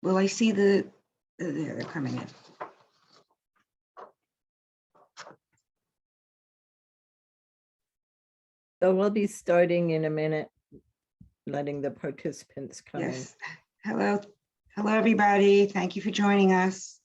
Will I see there, they're coming in. So we'll be starting in a minute, letting the participants come in. Yes. Hello, everybody. Thank you for joining us.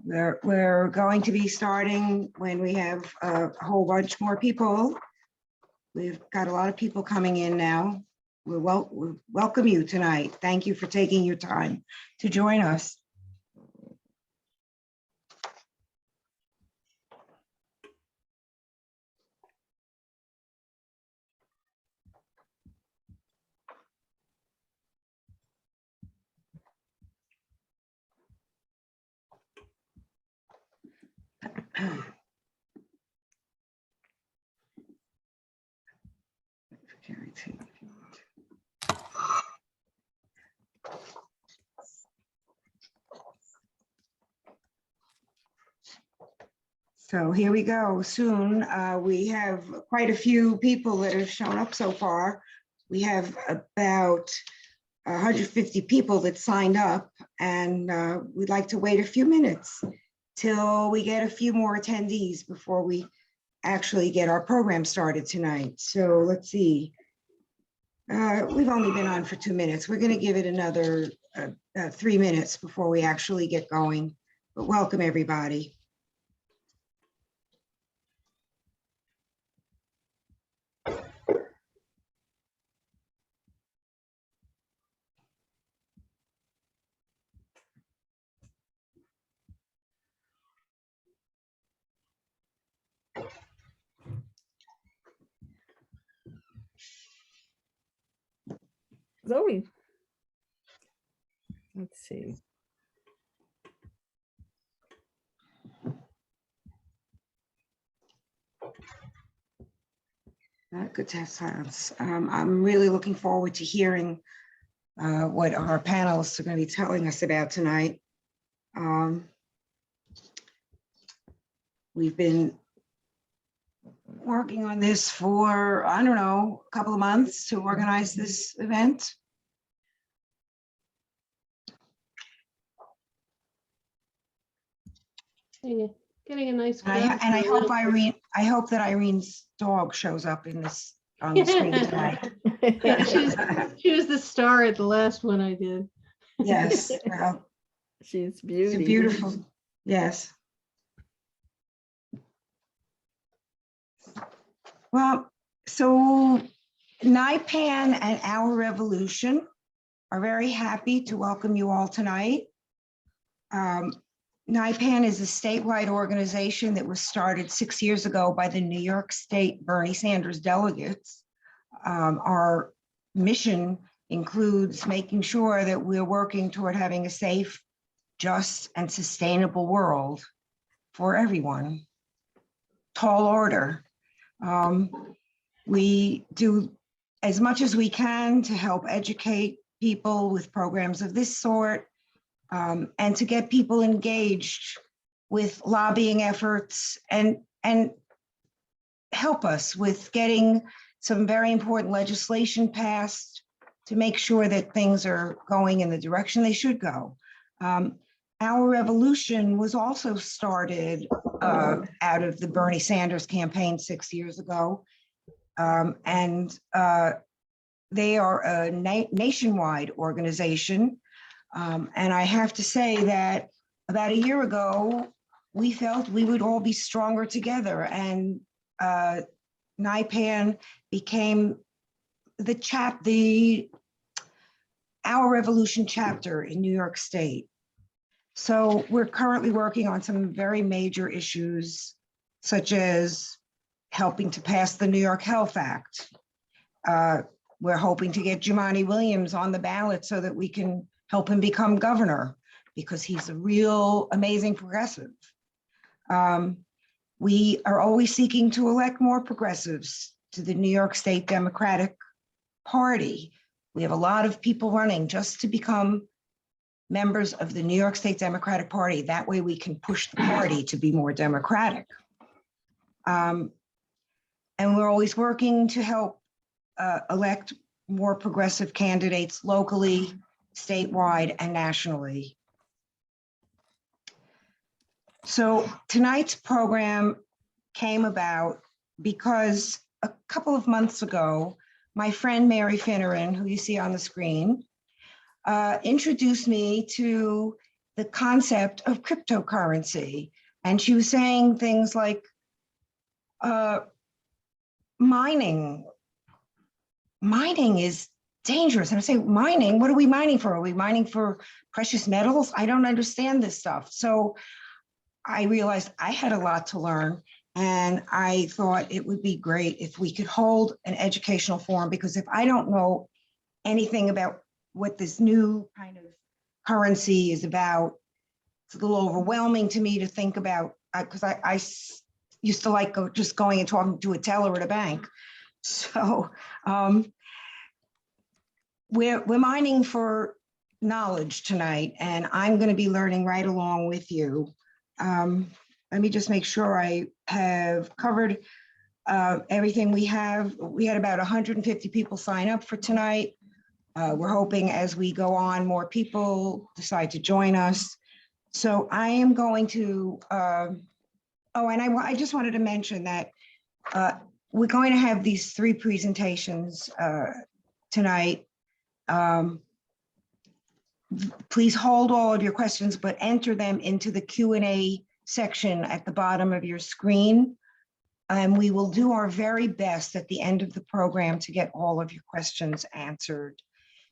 We're going to be starting when we have a whole bunch more people. We've got a lot of people coming in now. We welcome you tonight. Thank you for taking your time to join us. So here we go. Soon we have quite a few people that have shown up so far. We have about 150 people that signed up, and we'd like to wait a few minutes till we get a few more attendees before we actually get our program started tonight. So let's see. We've only been on for 2 minutes. We're going to give it another 3 minutes before we actually get going. But welcome, everybody. Zoe. Let's see. Good to have silence. I'm really looking forward to hearing what our panelists are going to be telling us about tonight. We've been working on this for, I don't know, a couple of months to organize this event. Getting a nice. And I hope I hope that Irene's dog shows up in this on the screen tonight. Yeah, she was the star at the last one I did. Yes, well, She's it's beauty. beautiful. Yes. Well, so NIPAN and Our Revolution are very happy to welcome you all tonight. NIPAN is a statewide organization that was started 6 years ago by the New York State Bernie Sanders delegates. Our mission includes making sure that we're working toward having a safe, just, and sustainable world for everyone. Tall order. We do as much as we can to help educate people with programs of this sort, and to get people engaged with lobbying efforts and help us with getting some very important legislation passed to make sure that things are going in the direction they should go. Our Revolution was also started out of the Bernie Sanders campaign 6 years ago. And they are a nationwide organization. And I have to say that about a year ago, we felt we would all be stronger together, and NIPAN became Our Revolution chapter in New York State. So we're currently working on some very major issues, such as helping to pass the New York Health Act. We're hoping to get Jumaane Williams on the ballot so that we can help him become governor, because he's a real amazing progressive. We are always seeking to elect more progressives to the New York State Democratic Party. We have a lot of people running just to become members of the New York State Democratic Party. That way we can push the party to be more democratic. And we're always working to help elect more progressive candidates locally, statewide, and nationally. So tonight's program came about because a couple of months ago, my friend Mary Finneran, who you see on the screen, introduced me to the concept of cryptocurrency. And she was saying things like mining is dangerous. And I say, mining, what are we mining for? Are we mining for precious metals? I don't understand this stuff. So I realized I had a lot to learn, and I thought it would be great if we could hold an educational forum, because if I don't know anything about what this new kind of currency is about, it's a little overwhelming to me to think about, because I used to like just going and talking to a teller at a bank. So we're mining for knowledge tonight, and I'm going to be learning right along with you. Let me just make sure I have covered everything we have. We had about 150 people sign up for tonight. We're hoping as we go on, more people decide to join us. So I am going to, and I just wanted to mention that we're going to have these 3 presentations tonight. Please hold all of your questions, but enter them into the Q&A section at the bottom of your screen. And we will do our very best at the end of the program to get all of your questions answered.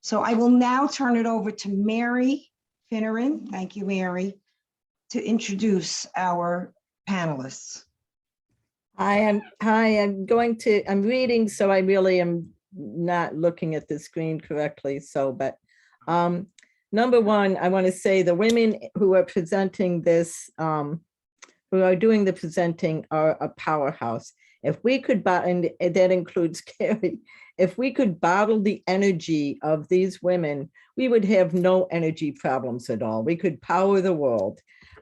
So I will now turn it over to Mary Finneran. Thank you, Mary, to introduce our panelists. I'm reading, so I really am not looking at the screen correctly. So, but number one, I want to say the women who are presenting this, who are doing the presenting, are a powerhouse. If we could, and that includes Carrie, if we could bottle the energy of these women, we would have no energy problems at all. We could power the world.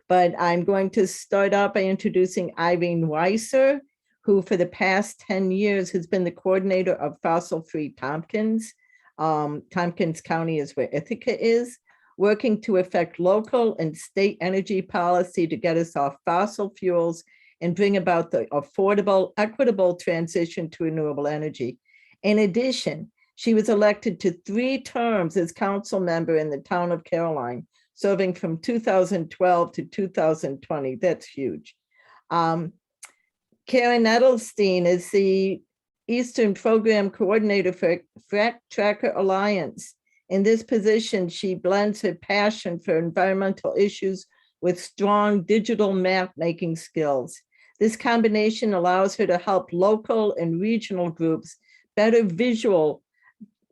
But I'm going to start out by introducing Irene Weiser, who for the past 10 years has been the coordinator of fossil-free Tompkins. Tompkins County is where Ithaca is, working to affect local and state energy policy to get us off fossil fuels and bring about the affordable, equitable transition to renewable energy. In addition, she was elected to 3 terms as council member in the town of Caroline, serving from 2012 to 2020. That's huge. Karen Edelstein is the Eastern Program Coordinator for FracTracker Alliance. In this position, she blends her passion for environmental issues with strong digital map-making skills. This combination allows her to help local and regional groups better visualize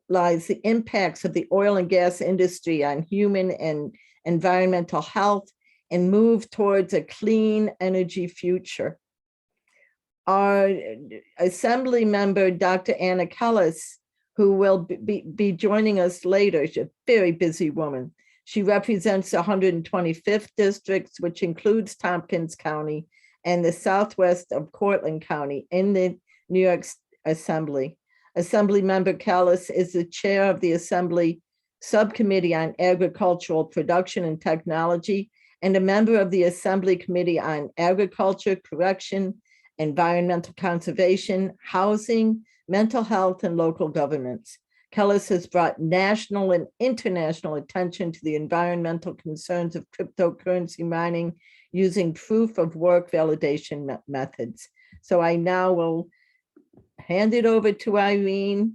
the impacts of the oil and gas industry on human and environmental health and move towards a clean energy future. Our Assembly member, Dr. Anna Kellis, who will be joining us later. She's a very busy woman. She represents the 125th district, which includes Tompkins County and the southwest of Cortland County in the New York Assembly. Assembly member Kellis is the chair of the Assembly Subcommittee on Agricultural Production and Technology and a member of the Assembly Committee on Agriculture, Correction, Environmental Conservation, Housing, Mental Health, and Local Governments. Kellis has brought national and international attention to the environmental concerns of cryptocurrency mining using proof of work validation methods. So I now will hand it over to Irene,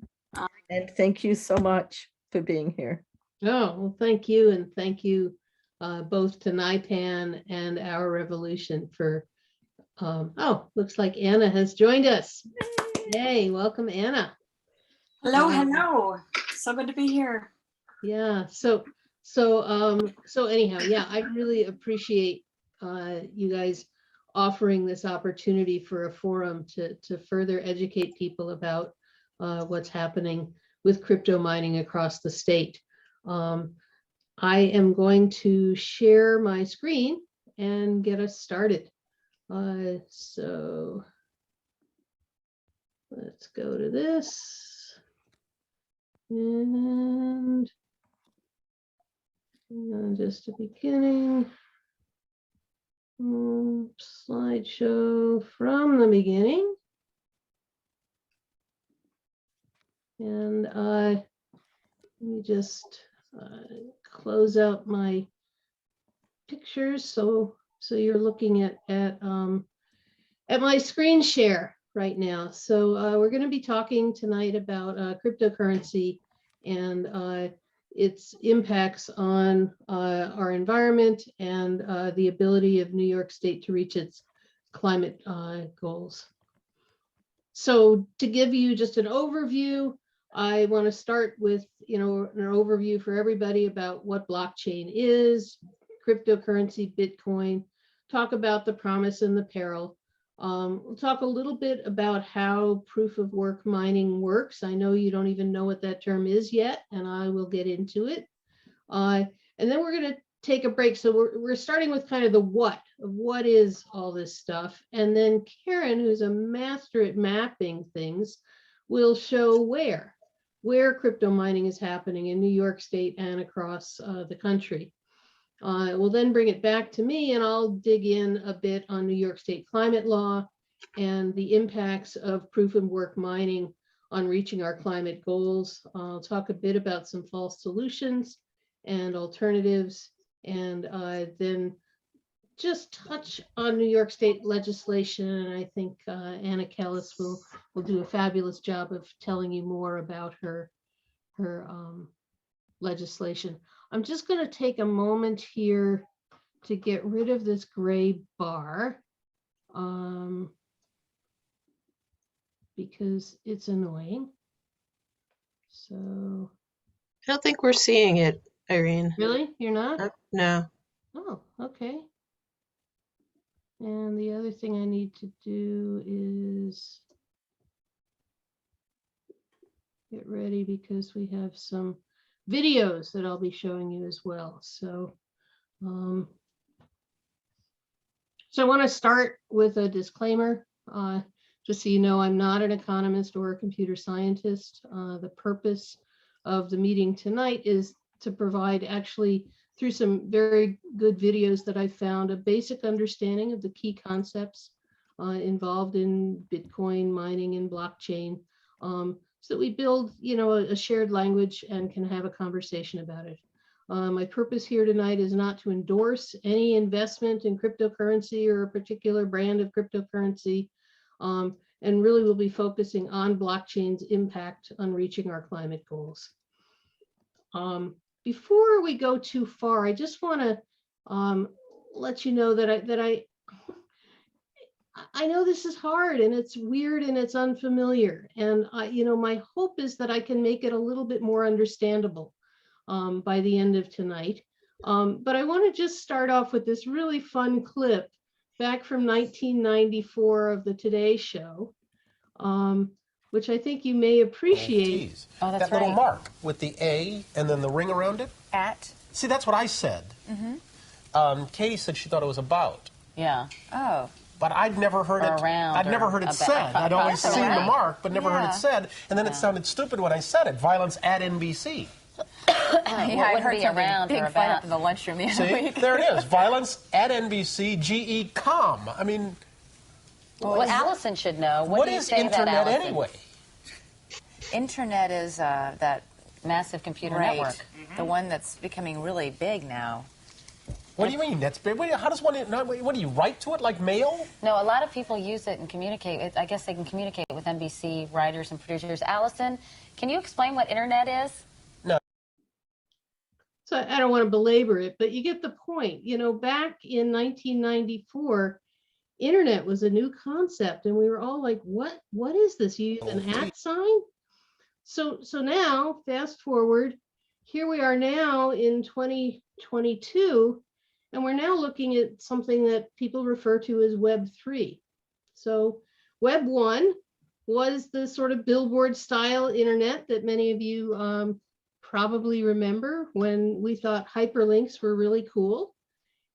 and thank you so much for being here. Oh, well, thank you. And thank you both to NIPAN and Our Revolution for, looks like Anna has joined us. Yay, welcome, Anna. Hello, hello. So good to be here. Yeah, so anyhow, yeah, I really appreciate you guys offering this opportunity for a forum to further educate people about what's happening with crypto mining across the state. I am going to share my screen and get us started. So let's go to this. And just a beginning. Slideshow from the beginning. And let me just close out my pictures so you're looking at my screen share right now. So we're going to be talking tonight about cryptocurrency and its impacts on our environment and the ability of New York State to reach its climate goals. So to give you just an overview, I want to start with, an overview for everybody about what blockchain is, cryptocurrency, Bitcoin, talk about the promise and the peril. We'll talk a little bit about how proof of work mining works. I know you don't even know what that term is yet, and I will get into it. And then we're going to take a break. So we're starting with kind of the what is all this stuff. And then Karen, who's a master at mapping things, will show where crypto mining is happening in New York State and across the country. We'll then bring it back to me and I'll dig in a bit on New York State climate law and the impacts of proof of work mining on reaching our climate goals. I'll talk a bit about some false solutions and alternatives, and then just touch on New York State legislation. And I think Anna Kellis will do a fabulous job of telling you more about her legislation. I'm just going to take a moment here to get rid of this gray bar because it's annoying. So I don't think we're seeing it, Irene. really, you're not? No. Oh, okay. And the other thing I need to do is get ready because we have some videos that I'll be showing you as well. So, so I want to start with a disclaimer, just so you know, I'm not an economist or a computer scientist. The purpose of the meeting tonight is to provide, actually, through some very good videos that I found, a basic understanding of the key concepts involved in Bitcoin mining and blockchain, so that we build, a shared language and can have a conversation about it. My purpose here tonight is not to endorse any investment in cryptocurrency or a particular brand of cryptocurrency, and really we'll be focusing on blockchain's impact on reaching our climate goals. Before we go too far, I just want to let you know that I know this is hard and it's weird and it's unfamiliar. And my hope is that I can make it a little bit more understandable by the end of tonight. But I want to just start off with this really fun clip back from 1994 of the Today Show, which I think you may appreciate. Oh, that's that little mark with the A and then the ring around it. At. See, that's what I said. Katie said she thought it was about. Yeah. Oh. But I'd never heard it. I'd never heard it said. I'd always seen the mark, but never heard it said. And then it sounded stupid when I said it. Violence at NBC. I heard be around big fight up in the lunchroom the other week. There it is. Violence at NBC. GE.com. I mean. Well, Allison should know. What is internet anyway? Internet is that massive computer network, the one that's becoming really big now. What do you mean? That's big. How does one? What do you write to it like mail? No, a lot of people use it and communicate. I guess they can communicate with NBC writers and producers. Allison, can you explain what internet is? No. So I don't want to belabor it, but you get the point. Back in 1994, internet was a new concept, and we were all like, "What is this? You use an @ sign?" So now, fast forward, here we are now in 2022. And we're now looking at something that people refer to as Web 3. So Web 1 was the sort of billboard style internet that many of you probably remember when we thought hyperlinks were really cool.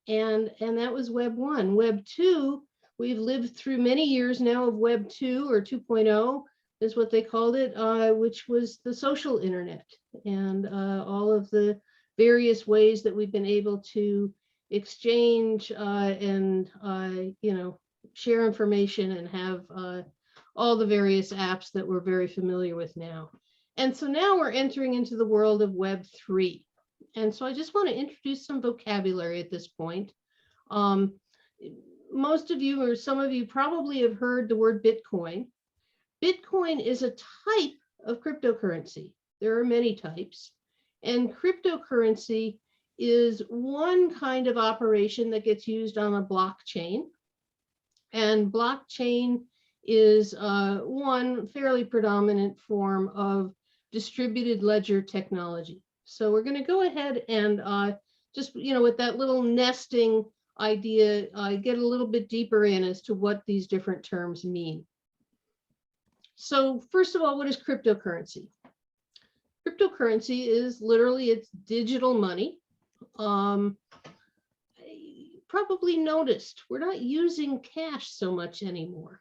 And that was Web 1. Web 2, we've lived through many years now of Web 2 or 2.0 is what they called it, which was the social internet and all of the various ways that we've been able to exchange and share information and have all the various apps that we're very familiar with now. And so now we're entering into the world of Web 3. And so I just want to introduce some vocabulary at this point. Most of you or some of you probably have heard the word Bitcoin. Bitcoin is a type of cryptocurrency. There are many types. And cryptocurrency is one kind of operation that gets used on a blockchain. And blockchain is one fairly predominant form of distributed ledger technology. So we're going to go ahead and just, with that little nesting idea, get a little bit deeper in as to what these different terms mean. So first of all, what is cryptocurrency? Cryptocurrency is literally it's digital money. Probably noticed we're not using cash so much anymore,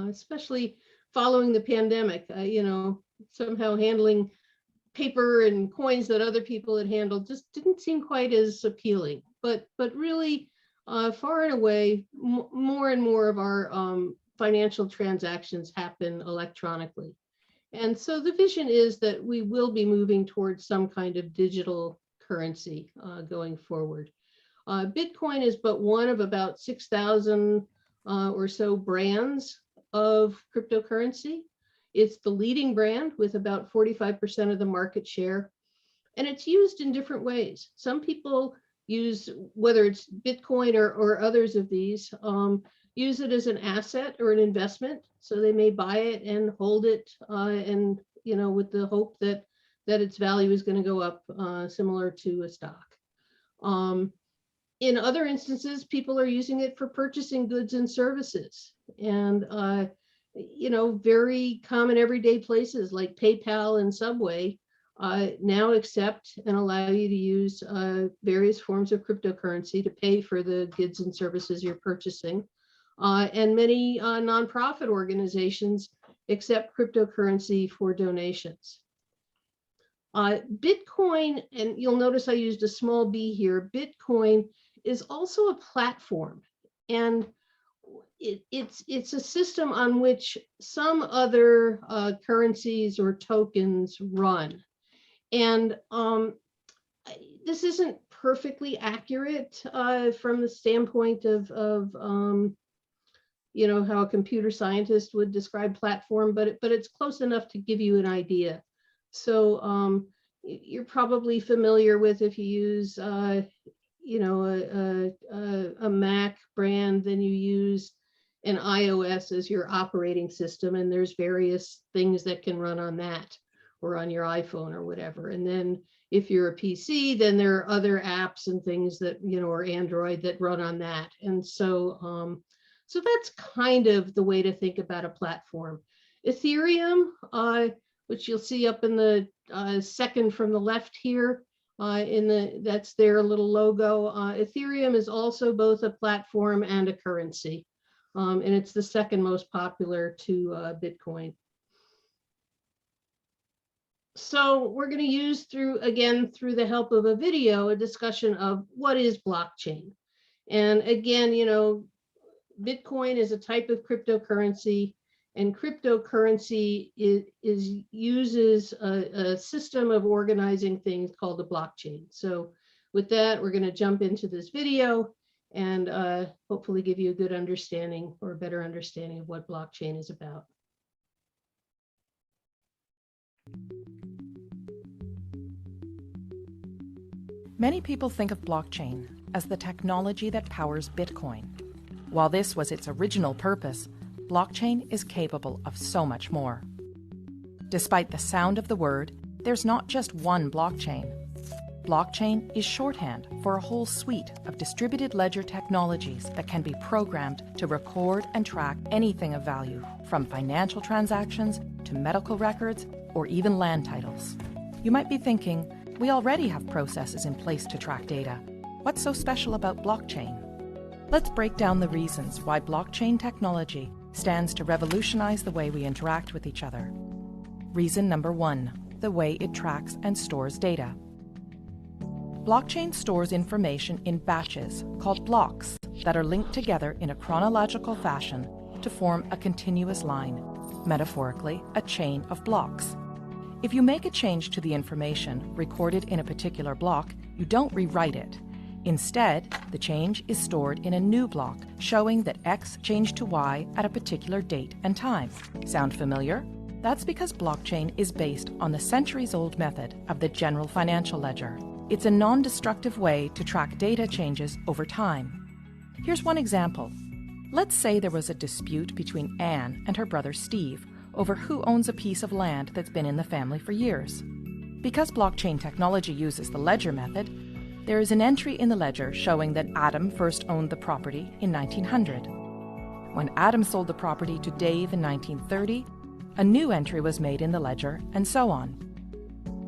especially following the pandemic. Somehow handling paper and coins that other people had handled just didn't seem quite as appealing. But really, far and away, more and more of our financial transactions happen electronically. And so the vision is that we will be moving towards some kind of digital currency going forward. Bitcoin is but one of about 6,000 or so brands of cryptocurrency. It's the leading brand with about 45% of the market share. And it's used in different ways. Some people use, whether it's Bitcoin or others of these, use it as an asset or an investment. So they may buy it and hold it and, with the hope that its value is going to go up similar to a stock. In other instances, people are using it for purchasing goods and services. And, very common everyday places like PayPal and Subway now accept and allow you to use various forms of cryptocurrency to pay for the goods and services you're purchasing. And many nonprofit organizations accept cryptocurrency for donations. Bitcoin, and you'll notice I used a small b here, Bitcoin is also a platform. And it's a system on which some other currencies or tokens run. And this isn't perfectly accurate from the standpoint of how a computer scientist would describe platform, but it's close enough to give you an idea. So you're probably familiar with, if you use a Mac brand, then you use an iOS as your operating system, and there's various things that can run on that or on your iPhone or whatever. And then if you're a PC, then there are other apps and things that, or Android that run on that. And so, so that's kind of the way to think about a platform. Ethereum, which you'll see up in the second from the left here, that's their little logo. Ethereum is also both a platform and a currency. And it's the second most popular to Bitcoin. So we're going to use through the help of a video, a discussion of what is blockchain. And again, Bitcoin is a type of cryptocurrency, and cryptocurrency uses a system of organizing things called the blockchain. So with that, we're going to jump into this video and hopefully give you a good understanding or a better understanding of what blockchain is about. Many people think of blockchain as the technology that powers Bitcoin. While this was its original purpose, blockchain is capable of so much more. Despite the sound of the word, there's not just one blockchain. Blockchain is shorthand for a whole suite of distributed ledger technologies that can be programmed to record and track anything of value, from financial transactions to medical records or even land titles. You might be thinking, we already have processes in place to track data. What's so special about blockchain? Let's break down the reasons why blockchain technology stands to revolutionize the way we interact with each other. Reason number 1, the way it tracks and stores data. Blockchain stores information in batches called blocks that are linked together in a chronological fashion to form a continuous line, metaphorically, a chain of blocks. If you make a change to the information recorded in a particular block, you don't rewrite it. Instead, the change is stored in a new block showing that X changed to Y at a particular date and time. Sound familiar? That's because blockchain is based on the centuries-old method of the general financial ledger. It's a non-destructive way to track data changes over time. Here's one example. Let's say there was a dispute between Anne and her brother Steve over who owns a piece of land that's been in the family for years. Because blockchain technology uses the ledger method, there is an entry in the ledger showing that Adam first owned the property in 1900. When Adam sold the property to Dave in 1930, a new entry was made in the ledger, and so on.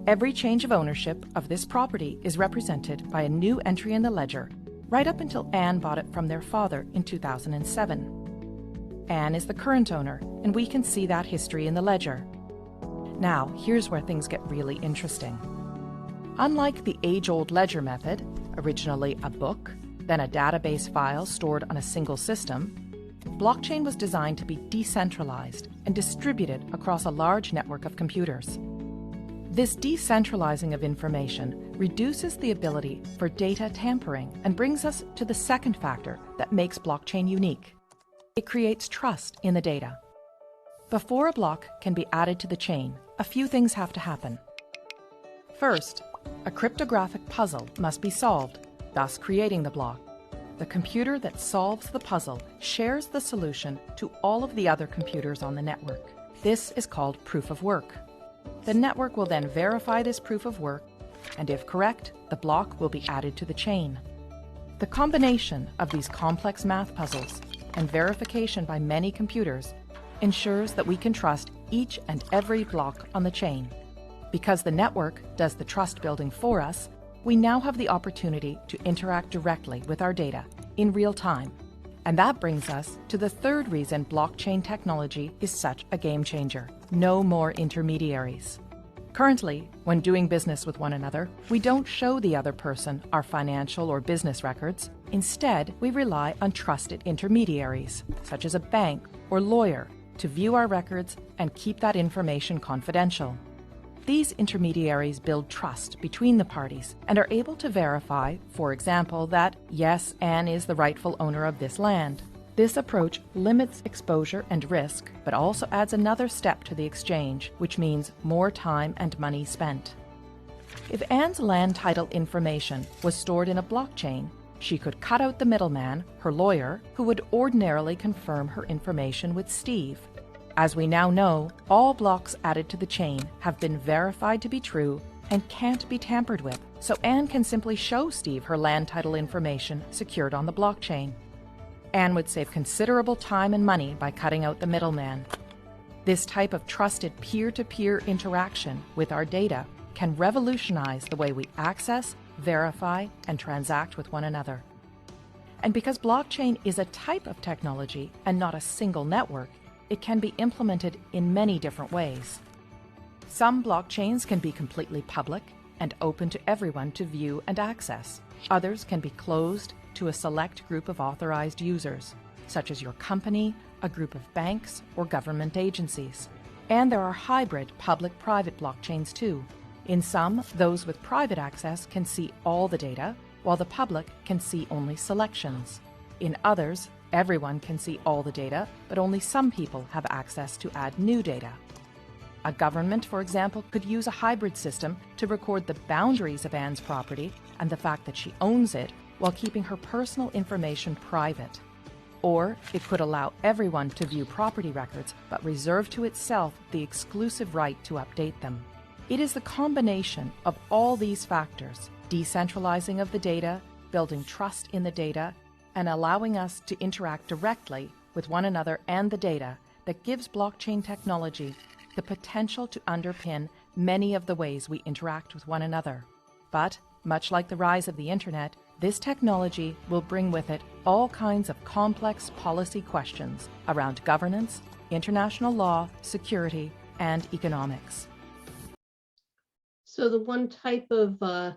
Every change of ownership of this property is represented by a new entry in the ledger, right up until Anne bought it from their father in 2007. Anne is the current owner, and we can see that history in the ledger. Now, here's where things get really interesting. Unlike the age-old ledger method, originally a book, then a database file stored on a single system, blockchain was designed to be decentralized and distributed across a large network of computers. This decentralizing of information reduces the ability for data tampering and brings us to the second factor that makes blockchain unique. It creates trust in the data. Before a block can be added to the chain, a few things have to happen. First, a cryptographic puzzle must be solved, thus creating the block. The computer that solves the puzzle shares the solution to all of the other computers on the network. This is called proof of work. The network will then verify this proof of work, and if correct, the block will be added to the chain. The combination of these complex math puzzles and verification by many computers ensures that we can trust each and every block on the chain. Because the network does the trust building for us, we now have the opportunity to interact directly with our data in real time. And that brings us to the third reason blockchain technology is such a game changer: no more intermediaries. Currently, when doing business with one another, we don't show the other person our financial or business records. Instead, we rely on trusted intermediaries, such as a bank or lawyer, to view our records and keep that information confidential. These intermediaries build trust between the parties and are able to verify, for example, that, yes, Anne is the rightful owner of this land. This approach limits exposure and risk, but also adds another step to the exchange, which means more time and money spent. If Anne's land title information was stored in a blockchain, she could cut out the middleman, her lawyer, who would ordinarily confirm her information with Steve. As we now know, all blocks added to the chain have been verified to be true and can't be tampered with, so Anne can simply show Steve her land title information secured on the blockchain. Anne would save considerable time and money by cutting out the middleman. This type of trusted peer-to-peer interaction with our data can revolutionize the way we access, verify, and transact with one another. And because blockchain is a type of technology and not a single network, it can be implemented in many different ways. Some blockchains can be completely public and open to everyone to view and access. Others can be closed to a select group of authorized users, such as your company, a group of banks, or government agencies. And there are hybrid public-private blockchains too. In some, those with private access can see all the data, while the public can see only selections. In others, everyone can see all the data, but only some people have access to add new data. A government, for example, could use a hybrid system to record the boundaries of Anne's property and the fact that she owns it while keeping her personal information private. Or it could allow everyone to view property records, but reserve to itself the exclusive right to update them. It is the combination of all these factors, decentralizing of the data, building trust in the data, and allowing us to interact directly with one another and the data, that gives blockchain technology the potential to underpin many of the ways we interact with one another. But, much like the rise of the internet, this technology will bring with it all kinds of complex policy questions around governance, international law, security, and economics. So the one type of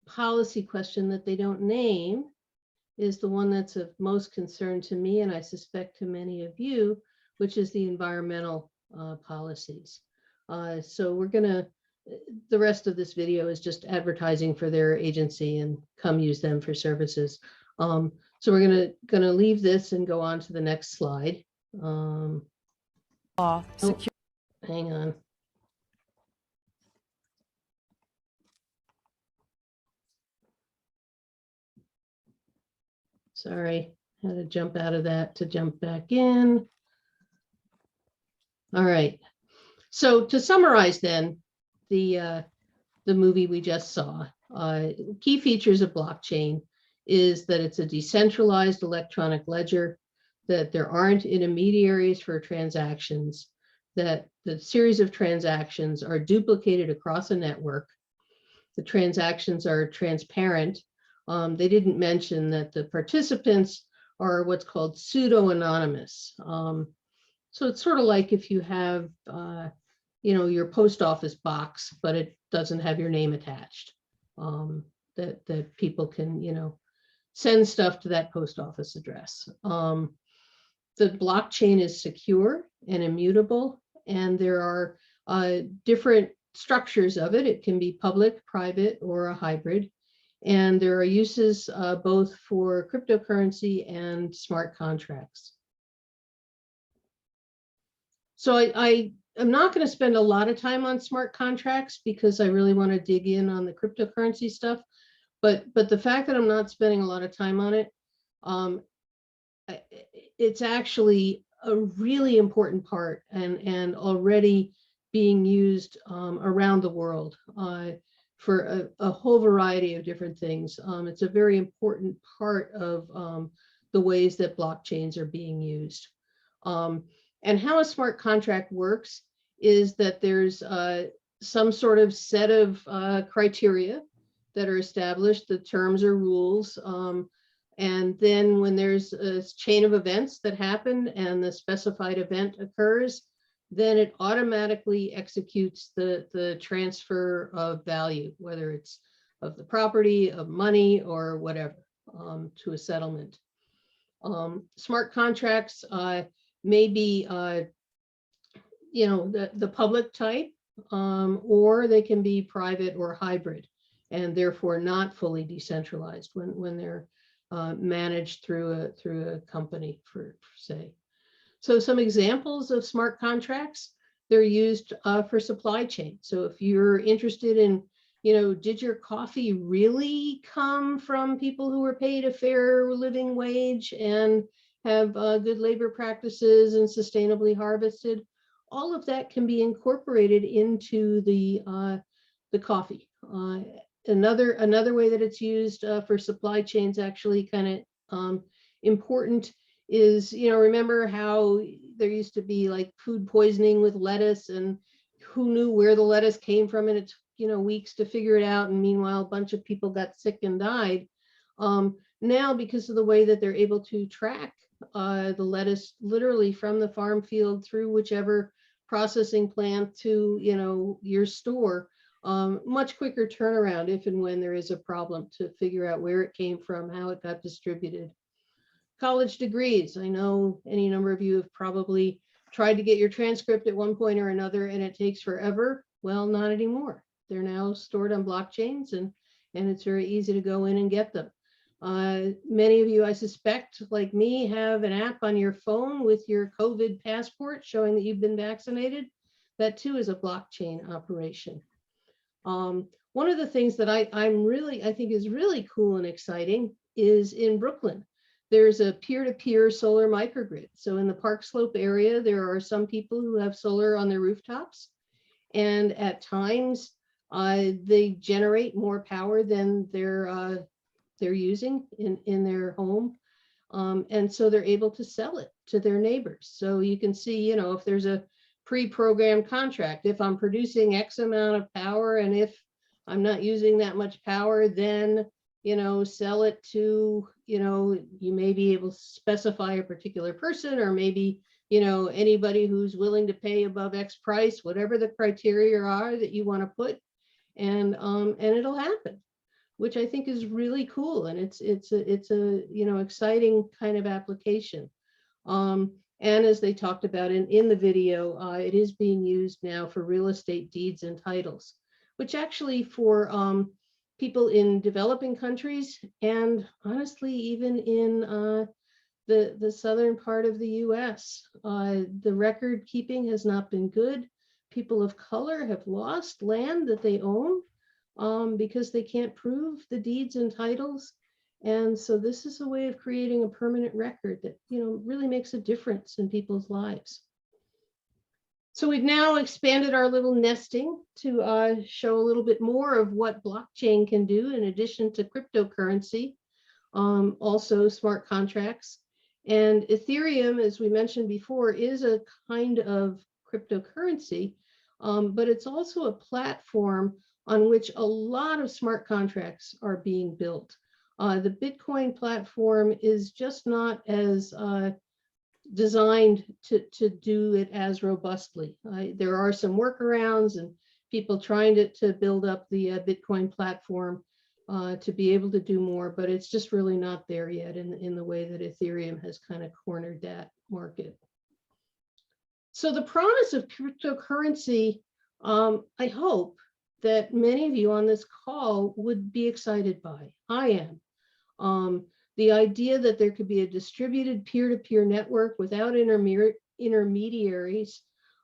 policy question that they don't name is the one that's of most concern to me, and I suspect to many of you, which is the environmental policies. So we're gonna, the rest of this video is just advertising for their agency, and come use them for services. So we're gonna leave this and go on to the next slide. Law, Hang on. Sorry, had to jump out of that to jump back in. All right. So to summarize then, the movie we just saw, key features of blockchain is that it's a decentralized electronic ledger, that there aren't intermediaries for transactions, that the series of transactions are duplicated across a network. The transactions are transparent. They didn't mention that the participants are what's called pseudo-anonymous. So it's sort of like if you have, your post office box, but it doesn't have your name attached, that people can, send stuff to that post office address. The blockchain is secure and immutable, and there are different structures of it. It can be public, private, or a hybrid. And there are uses both for cryptocurrency and smart contracts. So I am not going to spend a lot of time on smart contracts because I really want to dig in on the cryptocurrency stuff. But the fact that I'm not spending a lot of time on it, it's actually a really important part and already being used around the world for a whole variety of different things. It's a very important part of the ways that blockchains are being used. And how a smart contract works is that there's some sort of set of criteria that are established, the terms or rules. And then when there's a chain of events that happen and the specified event occurs, then it automatically executes the transfer of value, whether it's of the property, of money, or whatever, to a settlement. Smart contracts may be, the public type, or they can be private or hybrid, and therefore not fully decentralized when they're managed through a company, for say. So some examples of smart contracts, they're used for supply chain. So if you're interested in, did your coffee really come from people who were paid a fair living wage and have good labor practices and sustainably harvested? All of that can be incorporated into the coffee. Another way that it's used for supply chains, actually kind of important, is, remember how there used to be like food poisoning with lettuce, and who knew where the lettuce came from, and it took, weeks to figure it out, and meanwhile a bunch of people got sick and died. Now, because of the way that they're able to track the lettuce literally from the farm field through whichever processing plant to, your store, much quicker turnaround if and when there is a problem to figure out where it came from, how it got distributed. College degrees. I know any number of you have probably tried to get your transcript at one point or another, and it takes forever. Well, not anymore. They're now stored on blockchains, and it's very easy to go in and get them. Many of you, I suspect, like me, have an app on your phone with your COVID passport showing that you've been vaccinated. That too is a blockchain operation. One of the things that I think is really cool and exciting is in Brooklyn. There's a peer-to-peer solar microgrid. So in the Park Slope area, there are some people who have solar on their rooftops, and at times they generate more power than they're using in their home, and so they're able to sell it to their neighbors. So you can see, if there's a pre-programmed contract. If I'm producing X amount of power, and if I'm not using that much power, then, you know, sell it to, you know, you may be able to specify a particular person, or maybe, you know, anybody who's willing to pay above X price, whatever the criteria are that you want to put, and it'll happen, which I think is really cool. And it's a you know, exciting kind of application. And as they talked about in the video, it is being used now for real estate deeds and titles, which actually for people in developing countries, and honestly, even in the southern part of the US, the record keeping has not been good. People of color have lost land that they own because they can't prove the deeds and titles. And so this is a way of creating a permanent record that, you know, really makes a difference in people's lives. So we've now expanded our little nesting to show a little bit more of what blockchain can do in addition to cryptocurrency, also smart contracts. And Ethereum, as we mentioned before, is a kind of cryptocurrency, but it's also a platform on which a lot of smart contracts are being built. The Bitcoin platform is just not as designed to do it as robustly. There are some workarounds and people trying to build up the Bitcoin platform to be able to do more, but it's just really not there yet in the way that Ethereum has kind of cornered that market. So the promise of cryptocurrency, I hope that many of you on this call would be excited by. I am. The idea that there could be a distributed peer-to-peer network without intermediaries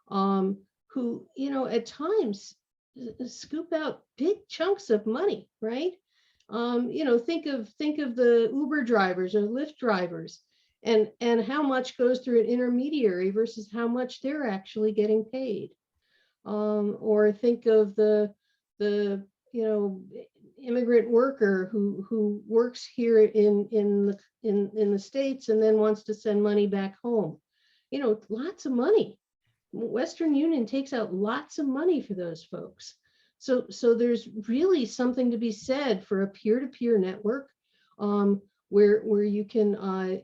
who, you know, at times scoop out big chunks of money, right? You know, think of the Uber drivers or Lyft drivers, and how much goes through an intermediary versus how much they're actually getting paid. Or think of the you know, immigrant worker who works here in the States and then wants to send money back home. You know, lots of money. Western Union takes out lots of money for those folks. So there's really something to be said for a peer-to-peer network where you can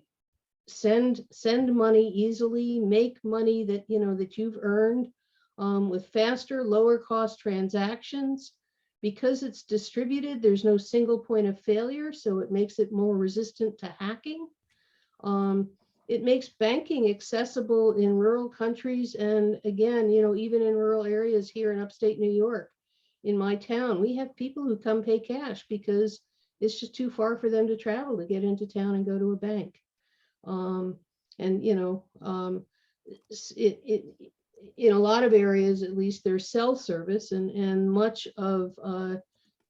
send money easily, make money that, you know, that you've earned with faster, lower cost transactions. Because it's distributed, there's no single point of failure, so it makes it more resistant to hacking. It makes banking accessible in rural countries, and again, you know, even in rural areas here in upstate New York. In my town, we have people who come pay cash because it's just too far for them to travel to get into town and go to a bank. And you know, in a lot of areas, at least, there's cell service, and much of,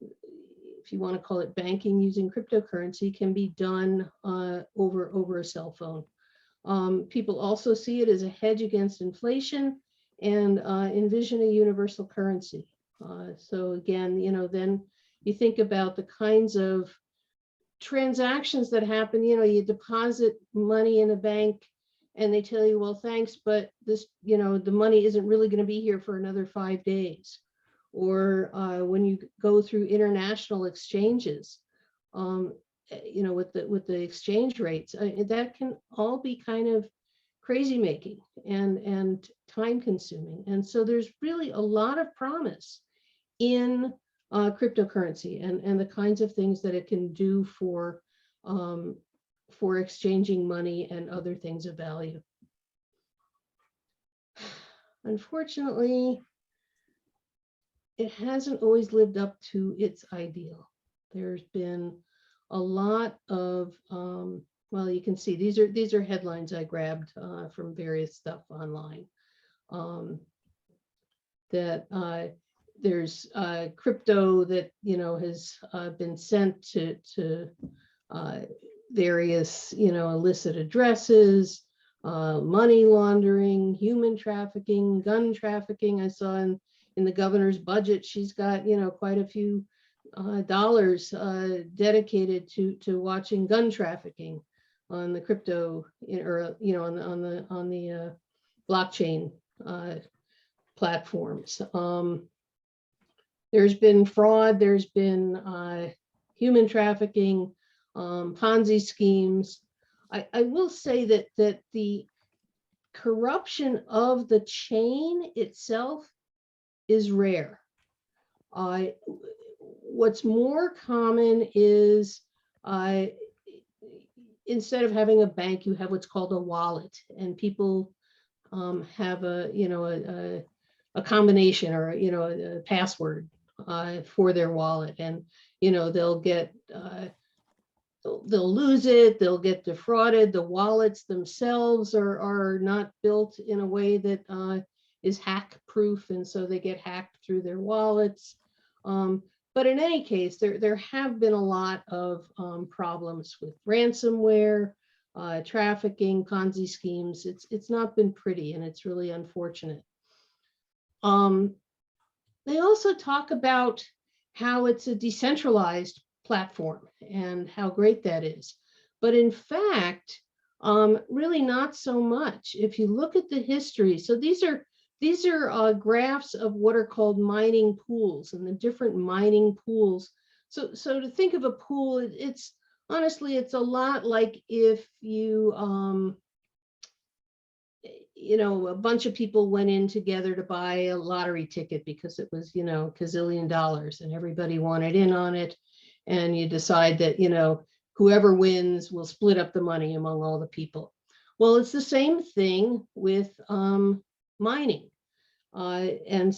if you want to call it banking using cryptocurrency, can be done over a cell phone. People also see it as a hedge against inflation and envision a universal currency. So again, you know, then you think about the kinds of transactions that happen. You know, you deposit money in a bank and they tell you, well, thanks, but this, you know, the money isn't really going to be here for another 5 days. Or when you go through international exchanges, you know, with the exchange rates, that can all be kind of crazy making and time consuming. And so there's really a lot of promise in cryptocurrency and the kinds of things that it can do for exchanging money and other things of value. Unfortunately, it hasn't always lived up to its ideal. There's been a lot of, well, you can see these are headlines I grabbed from various stuff online. That there's crypto that, you know, has been sent to various, you know, illicit addresses, money laundering, human trafficking, gun trafficking. I saw in the governor's budget, she's got, you know, quite a few dollars dedicated to watching gun trafficking on the crypto, or, you know, on the blockchain platforms. There's been fraud, there's been human trafficking, Ponzi schemes. I will say that the corruption of the chain itself is rare. What's more common is instead of having a bank, you have what's called a wallet, and people have a combination or a password for their wallet, and they'll get they'll lose it, they'll get defrauded. The wallets themselves are not built in a way that is hack proof, and so they get hacked through their wallets. But in any case, there have been a lot of problems with ransomware, trafficking, Ponzi schemes. It's not been pretty, and it's really unfortunate. They also talk about how it's a decentralized platform and how great that is. But in fact, really not so much. If you look at the history, so these are graphs of what are called mining pools and the different mining pools. So to think of a pool, it's honestly, it's a lot like if you, a bunch of people went in together to buy a lottery ticket because it was, gazillion dollars and everybody wanted in on it. And you decide that, whoever wins will split up the money among all the people. Well, it's the same thing with mining. And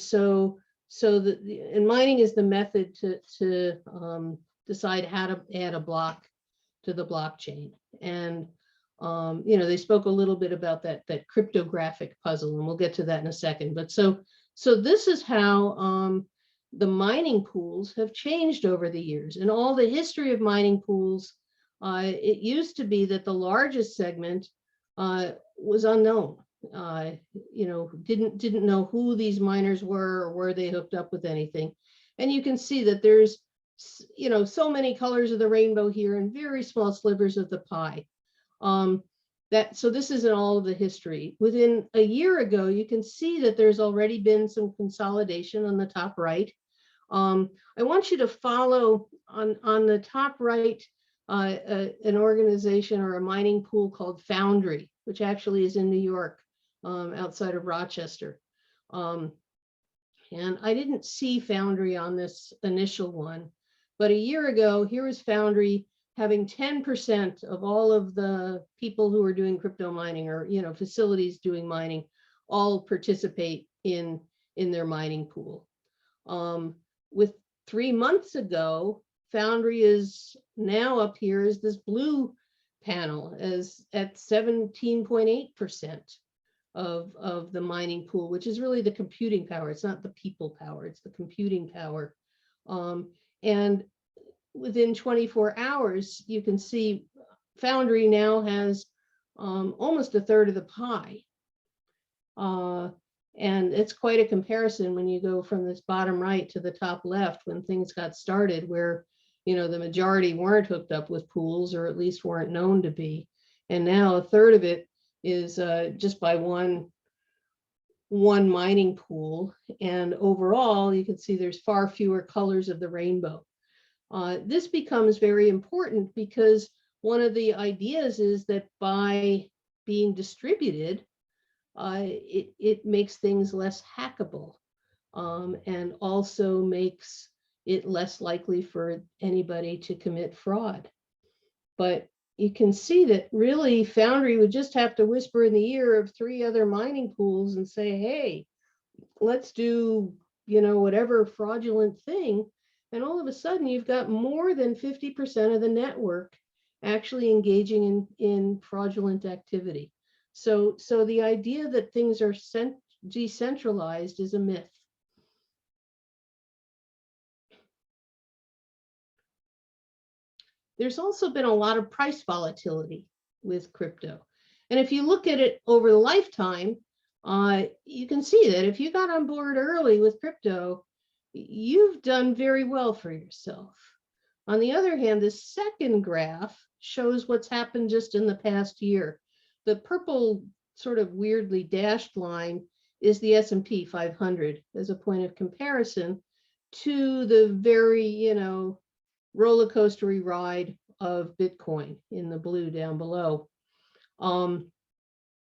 mining is the method to decide how to add a block to the blockchain. And, they spoke a little bit about that cryptographic puzzle, and we'll get to that in a second. But so this is how the mining pools have changed over the years. And all the history of mining pools, it used to be that the largest segment was unknown. Didn't know who these miners were or were they hooked up with anything. And you can see that there's, so many colors of the rainbow here and very small slivers of the pie. So this isn't all of the history. Within a year ago, you can see that there's already been some consolidation on the top right. I want you to follow on the top right, an organization or a mining pool called Foundry, which actually is in New York, outside of Rochester. And I didn't see Foundry on this initial one, but a year ago, here was Foundry having 10% of all of the people who are doing crypto mining or, facilities doing mining, all participate in their mining pool. With 3 months ago, Foundry is now up here as this blue panel as at 17.8% of the mining pool, which is really the computing power. It's not the people power, it's the computing power. And within 24 hours, you can see Foundry now has almost a third of the pie. And it's quite a comparison when you go from this bottom right to the top left when things got started, where the majority weren't hooked up with pools, or at least weren't known to be. And now a third of it is just by one mining pool. And overall, you can see there's far fewer colors of the rainbow. This becomes very important because one of the ideas is that by being distributed, it makes things less hackable, and also makes it less likely for anybody to commit fraud. But you can see that really Foundry would just have to whisper in the ear of 3 other mining pools and say, hey, let's do, whatever fraudulent thing. And all of a sudden you've got more than 50% of the network actually engaging in fraudulent activity. So the idea that things are decentralized is a myth. There's also been a lot of price volatility with crypto. And if you look at it over the lifetime, you can see that if you got on board early with crypto, you've done very well for yourself. On the other hand, the second graph shows what's happened just in the past year. The purple sort of weirdly dashed line is the S&P 500 as a point of comparison to the very, you know, roller coastery ride of Bitcoin in the blue down below. And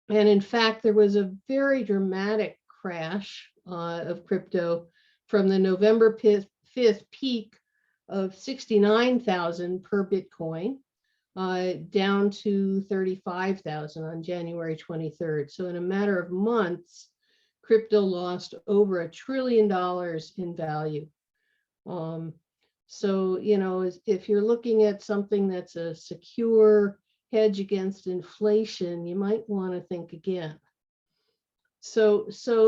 in fact, there was a very dramatic crash of crypto from the November 5th peak of 69,000 per Bitcoin down to 35,000 on January 23rd. So in a matter of months, crypto lost over $1 trillion in value. So, you know, if you're looking at something that's a secure hedge against inflation, you might want to think again. So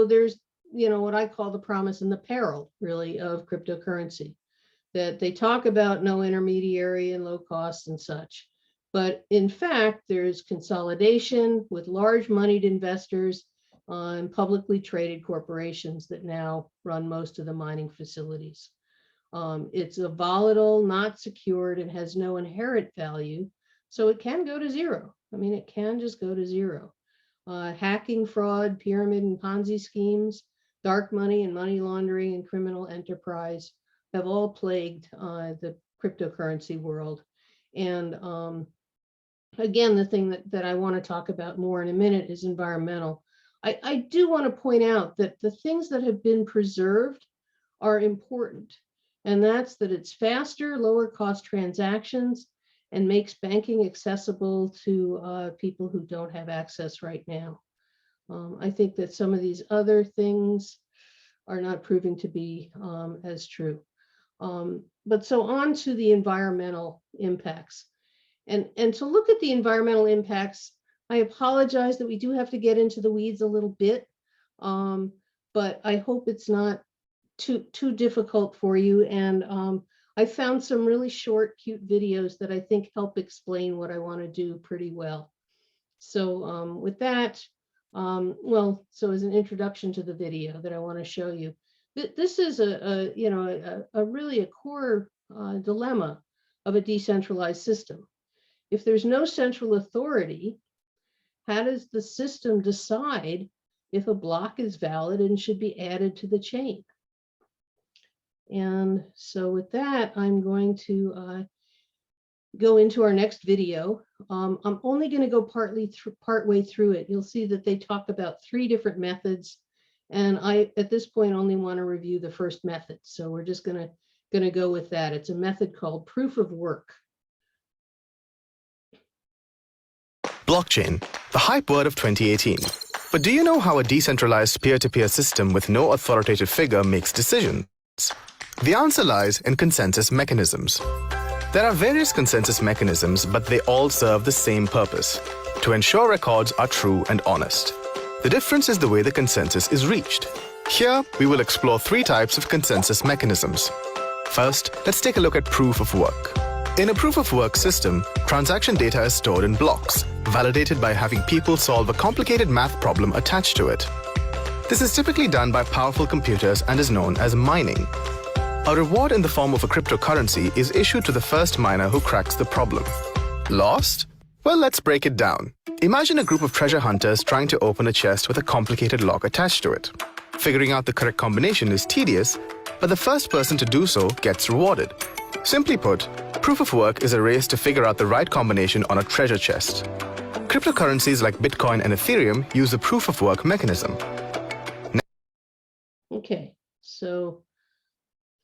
there's, you know, what I call the promise and the peril, really, of cryptocurrency, that they talk about no intermediary and low cost and such. But in fact, there's consolidation with large moneyed investors and publicly traded corporations that now run most of the mining facilities. It's a volatile, not secured, and has no inherent value. So it can go to zero. I mean, it can just go to zero. Hacking, fraud, pyramid and Ponzi schemes, dark money and money laundering and criminal enterprise have all plagued the cryptocurrency world. And again, the thing that I want to talk about more in a minute is environmental. I do want to point out that the things that have been preserved are important. And that's that it's faster, lower cost transactions and makes banking accessible to people who don't have access right now. I think that some of these other things are not proving to be as true. But so on to the environmental impacts. And to look at the environmental impacts, I apologize that we do have to get into the weeds a little bit, but I hope it's not too difficult for you. And I found some really short, cute videos that I think help explain what I want to do pretty well. So with that, well, so as an introduction to the video that I want to show you, this is really a core dilemma of a decentralized system. If there's no central authority, how does the system decide if a block is valid and should be added to the chain? And so with that, I'm going to go into our next video. I'm only going to go partway through it. You'll see that they talk about 3 different methods. And I, at this point, only want to review the first method. So we're just going to go with that. It's a method called proof of work. Blockchain, the hype word of 2018. But do you know how a decentralized peer-to-peer system with no authoritative figure makes decisions? The answer lies in consensus mechanisms. There are various consensus mechanisms, but they all serve the same purpose: to ensure records are true and honest. The difference is the way the consensus is reached. Here, we will explore 3 types of consensus mechanisms. First, let's take a look at proof of work. In a proof of work system, transaction data is stored in blocks, validated by having people solve a complicated math problem attached to it. This is typically done by powerful computers and is known as mining. A reward in the form of a cryptocurrency is issued to the first miner who cracks the problem. Lost? Well, let's break it down. Imagine a group of treasure hunters trying to open a chest with a complicated lock attached to it. Figuring out the correct combination is tedious, but the first person to do so gets rewarded. Simply put, proof of work is a race to figure out the right combination on a treasure chest. Cryptocurrencies like Bitcoin and Ethereum use the proof of work mechanism. Okay, so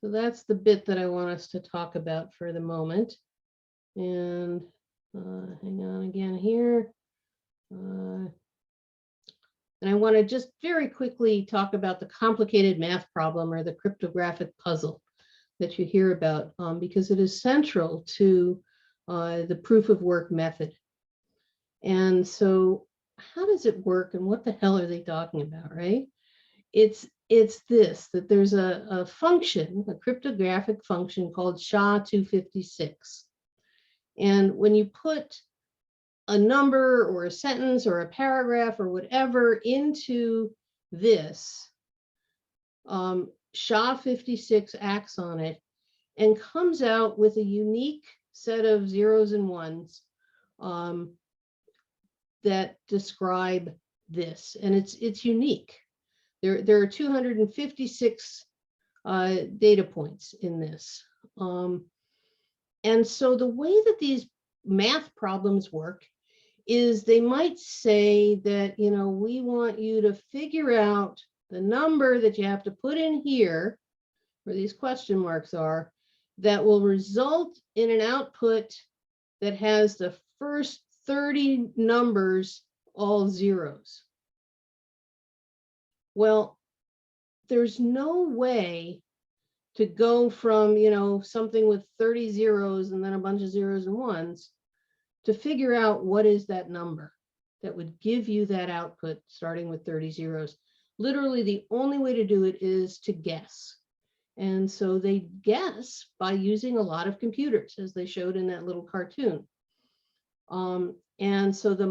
that's the bit that I want us to talk about for the moment. And hang on again here. And I want to just very quickly talk about the complicated math problem or the cryptographic puzzle that you hear about, because it is central to the proof of work method. And so how does it work and what the hell are they talking about, right? It's this, that there's a function, a cryptographic function called SHA-256. And when you put a number or a sentence or a paragraph or whatever into this, SHA-56 acts on it and comes out with a unique set of zeros and ones that describe this. And it's unique. There are 256 data points in this. And so the way that these math problems work is they might say that, you know, we want you to figure out the number that you have to put in here, where these question marks are, that will result in an output that has the first 30 numbers all zeros. Well, there's no way to go from, you know, something with 30 zeros and then a bunch of zeros and ones to figure out what is that number that would give you that output starting with 30 zeros. Literally, the only way to do it is to guess. And so they guess by using a lot of computers, as they showed in that little cartoon. And so the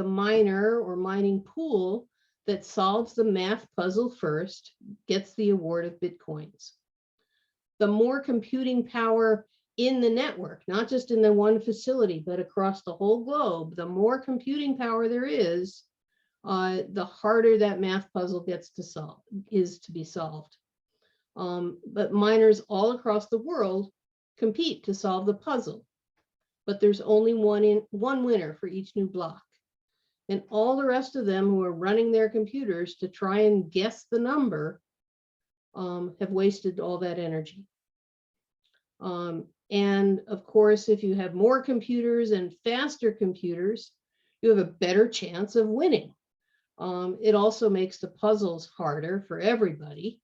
miner or mining pool that solves the math puzzle first gets the award of Bitcoins. The more computing power in the network, not just in the one facility, but across the whole globe, the more computing power there is, the harder that math puzzle gets to be solved. But miners all across the world compete to solve the puzzle, but there's only one winner for each new block. And all the rest of them who are running their computers to try and guess the number have wasted all that energy. And of course, if you have more computers and faster computers, you have a better chance of winning. It also makes the puzzles harder for everybody.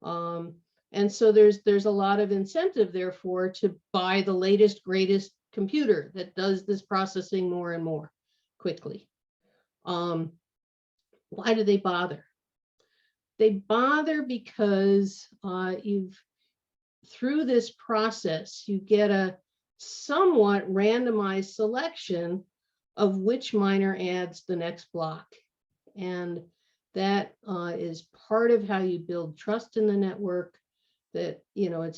And so there's a lot of incentive, therefore, to buy the latest, greatest computer that does this processing more and more quickly. Why do they bother? They bother because through this process, you get a somewhat randomized selection of which miner adds the next block. And that is part of how you build trust in the network. That, you know,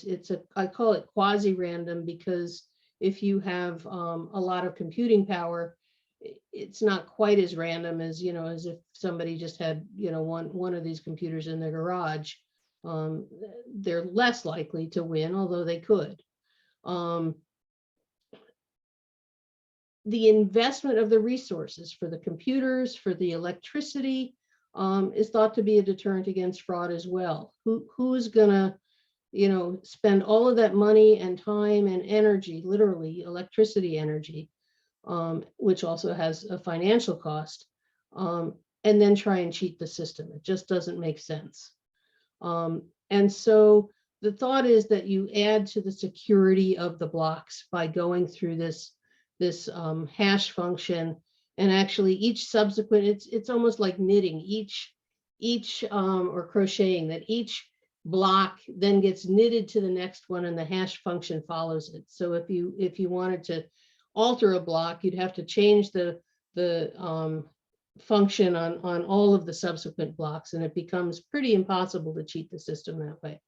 I call it quasi-random, because if you have a lot of computing power, it's not quite as random as, you know, as if somebody just had, you know, one of these computers in their garage. They're less likely to win, although they could. The investment of the resources for the computers, for the electricity, is thought to be a deterrent against fraud as well. Who's gonna, you know, spend all of that money and time and energy, literally electricity energy, which also has a financial cost, and then try and cheat the system? It just doesn't make sense. And so the thought is that you add to the security of the blocks by going through this hash function, and actually each subsequent, it's almost like knitting, or crocheting, that each block then gets knitted to the next one and the hash function follows it. So if you wanted to alter a block, you'd have to change the function on all of the subsequent blocks, and it becomes pretty impossible to cheat the system that way.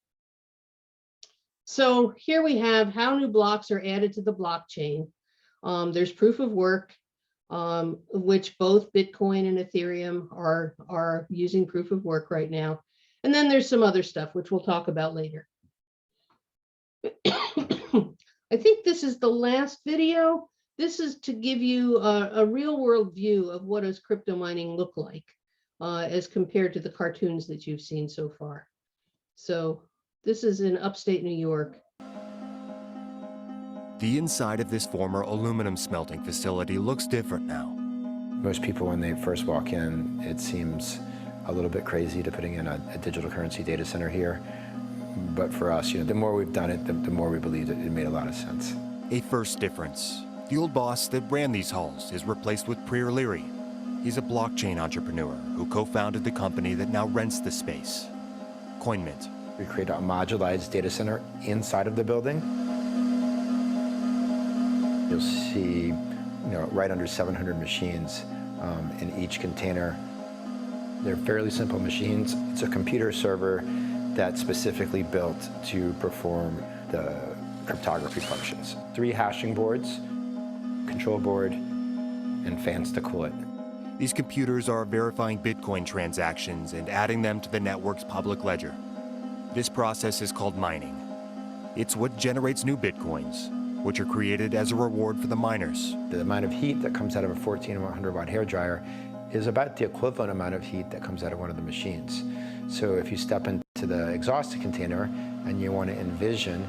So here we have how new blocks are added to the blockchain. There's proof of work, which both Bitcoin and Ethereum are using proof of work right now. And then there's some other stuff, which we'll talk about later. I think this is the last video. This is to give you a real world view of what does crypto mining look like as compared to the cartoons that you've seen so far. So this is in upstate New York. The inside of this former aluminum smelting facility looks different now. Most people, when they first walk in, it seems a little bit crazy to putting in a digital currency data center here. But for us, you know, the more we've done it, the more we believe that it made a lot of sense. A first difference. The old boss that ran these halls is replaced with Peril. He's a blockchain entrepreneur who co-founded the company that now rents the space, CoinMint. We create a modularized data center inside of the building. You'll see, you know, right under 700 machines in each container. They're fairly simple machines. It's a computer server that's specifically built to perform the cryptography functions. 3 hashing boards, control board, and fans to cool it. These computers are verifying Bitcoin transactions and adding them to the network's public ledger. This process is called mining. It's what generates new Bitcoins, which are created as a reward for the miners. The amount of heat that comes out of a 1400 watt hairdryer is about the equivalent amount of heat that comes out of one of the machines. So if you step into the exhausted container and you want to envision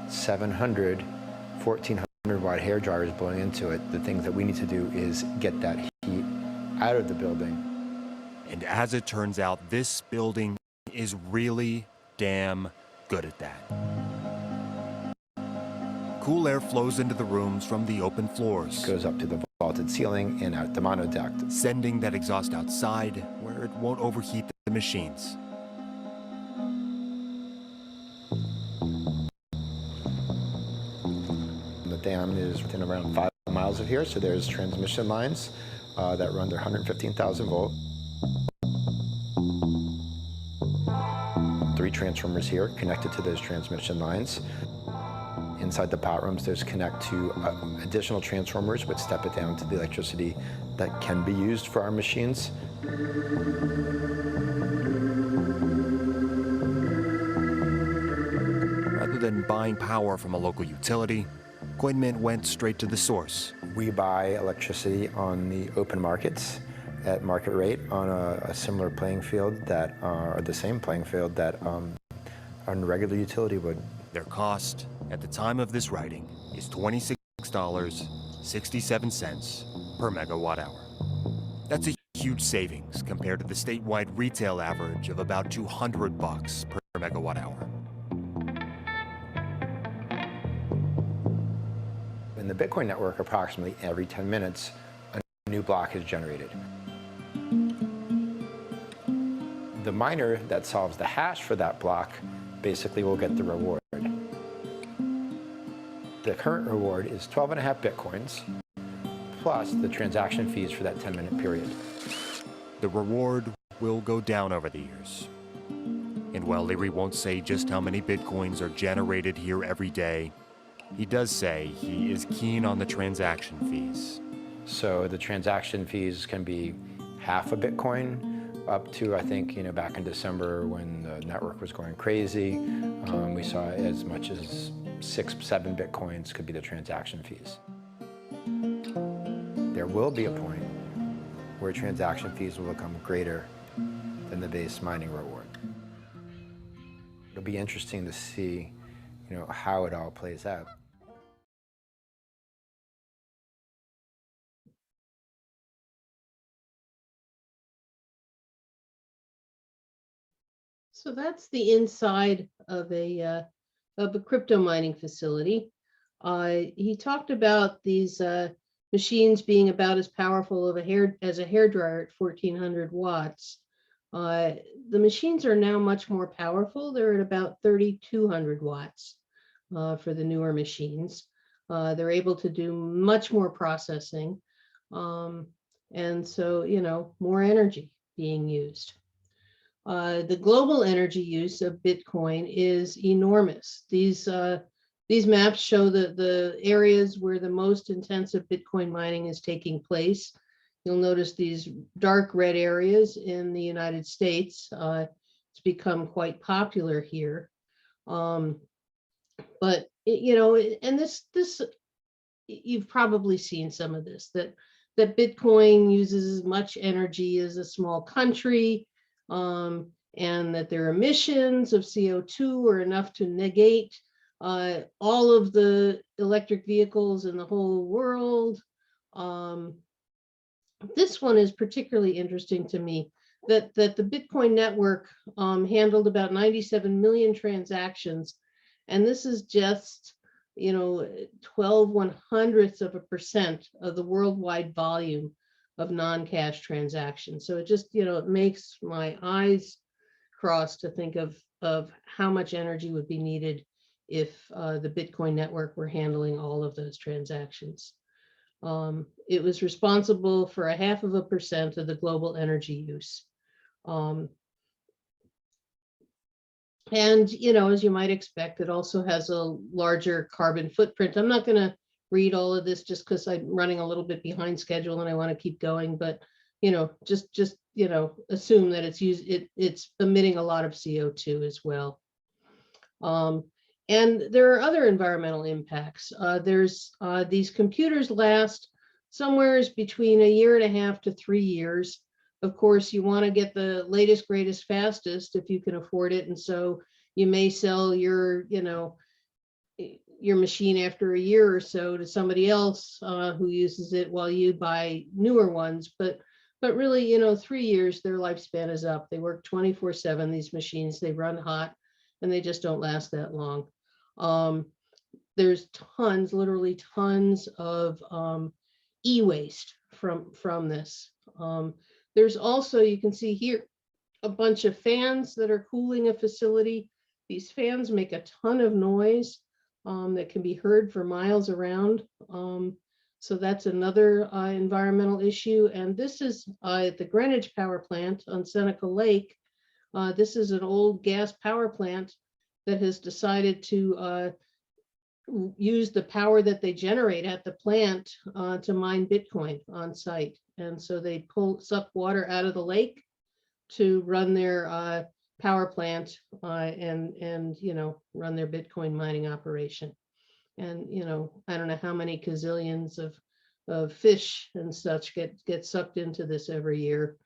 700, 1400 watt hairdryers blowing into it, the thing that we need to do is get that heat out of the building. And as it turns out, this building is really damn good at that. Cool air flows into the rooms from the open floors. Goes up to the vaulted ceiling and out the mono duct, sending that exhaust outside where it won't overheat the machines. The dam is within around 5 miles of here, so there's transmission lines that run their 115,000 volt. 3 transformers here connected to those transmission lines. Inside the pot rooms, there's connect to additional transformers, which step it down to the electricity that can be used for our machines. Rather than buying power from a local utility, CoinMint went straight to the source. We buy electricity on the open markets at market rate on a similar playing field that, or the same playing field that a regular utility would. Their cost at the time of this writing is $26.67 per megawatt hour. That's a huge savings compared to the statewide retail average of about $200 per megawatt hour. In the Bitcoin network, approximately every 10 minutes, a new block is generated. The miner that solves the hash for that block basically will get the reward. The current reward is 12.5 Bitcoins, plus the transaction fees for that 10-minute period. The reward will go down over the years. And while Leary won't say just how many Bitcoins are generated here every day, he does say he is keen on the transaction fees. So the transaction fees can be half a Bitcoin, up to, I think, back in December when the network was going crazy, we saw as much as 6, 7 Bitcoins could be the transaction fees. There will be a point where transaction fees will become greater than the base mining reward. It'll be interesting to see, how it all plays out. So that's the inside of a crypto mining facility. He talked about these machines being about as powerful as a hairdryer at 1400 watts. The machines are now much more powerful. They're at about 3200 watts for the newer machines. They're able to do much more processing. And so, more energy being used. The global energy use of Bitcoin is enormous. These maps show the areas where the most intensive Bitcoin mining is taking place. You'll notice these dark red areas in the United States. It's become quite popular here. But and this you've probably seen some of this, that Bitcoin uses as much energy as a small country. And that their emissions of CO2 are enough to negate all of the electric vehicles in the whole world. This one is particularly interesting to me, that the Bitcoin network handled about 97 million transactions, and this is just 12/100% of the worldwide volume of non-cash transactions. So it just, it makes my eyes cross to think of how much energy would be needed if the Bitcoin network were handling all of those transactions. It was responsible for 0.5% of the global energy use. And, as you might expect, it also has a larger carbon footprint. I'm not going to read all of this just because I'm running a little bit behind schedule and I want to keep going, but just assume that it's emitting a lot of CO2 as well. And there are other environmental impacts. There's these computers last somewhere between 1.5 years to 3 years. Of course, you want to get the latest, greatest, fastest if you can afford it. And so you may sell your machine after a year or so to somebody else who uses it while you buy newer ones. But really, 3 years, their lifespan is up. They work 24/7, these machines, they run hot, and they just don't last that long. There's tons, literally tons of e-waste from this. There's also, you can see here, a bunch of fans that are cooling a facility. These fans make a ton of noise that can be heard for miles around. So that's another environmental issue. And this is at the Greenwich Power Plant on Seneca Lake. This is an old gas power plant that has decided to use the power that they generate at the plant to mine Bitcoin on site. And so they suck water out of the lake to run their power plant and run their Bitcoin mining operation. And I don't know how many gazillions of fish and such get sucked into this every year.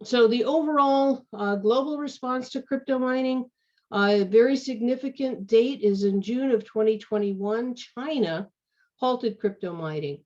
So the overall global response to crypto mining, a very significant date is in June of 2021. China halted crypto mining,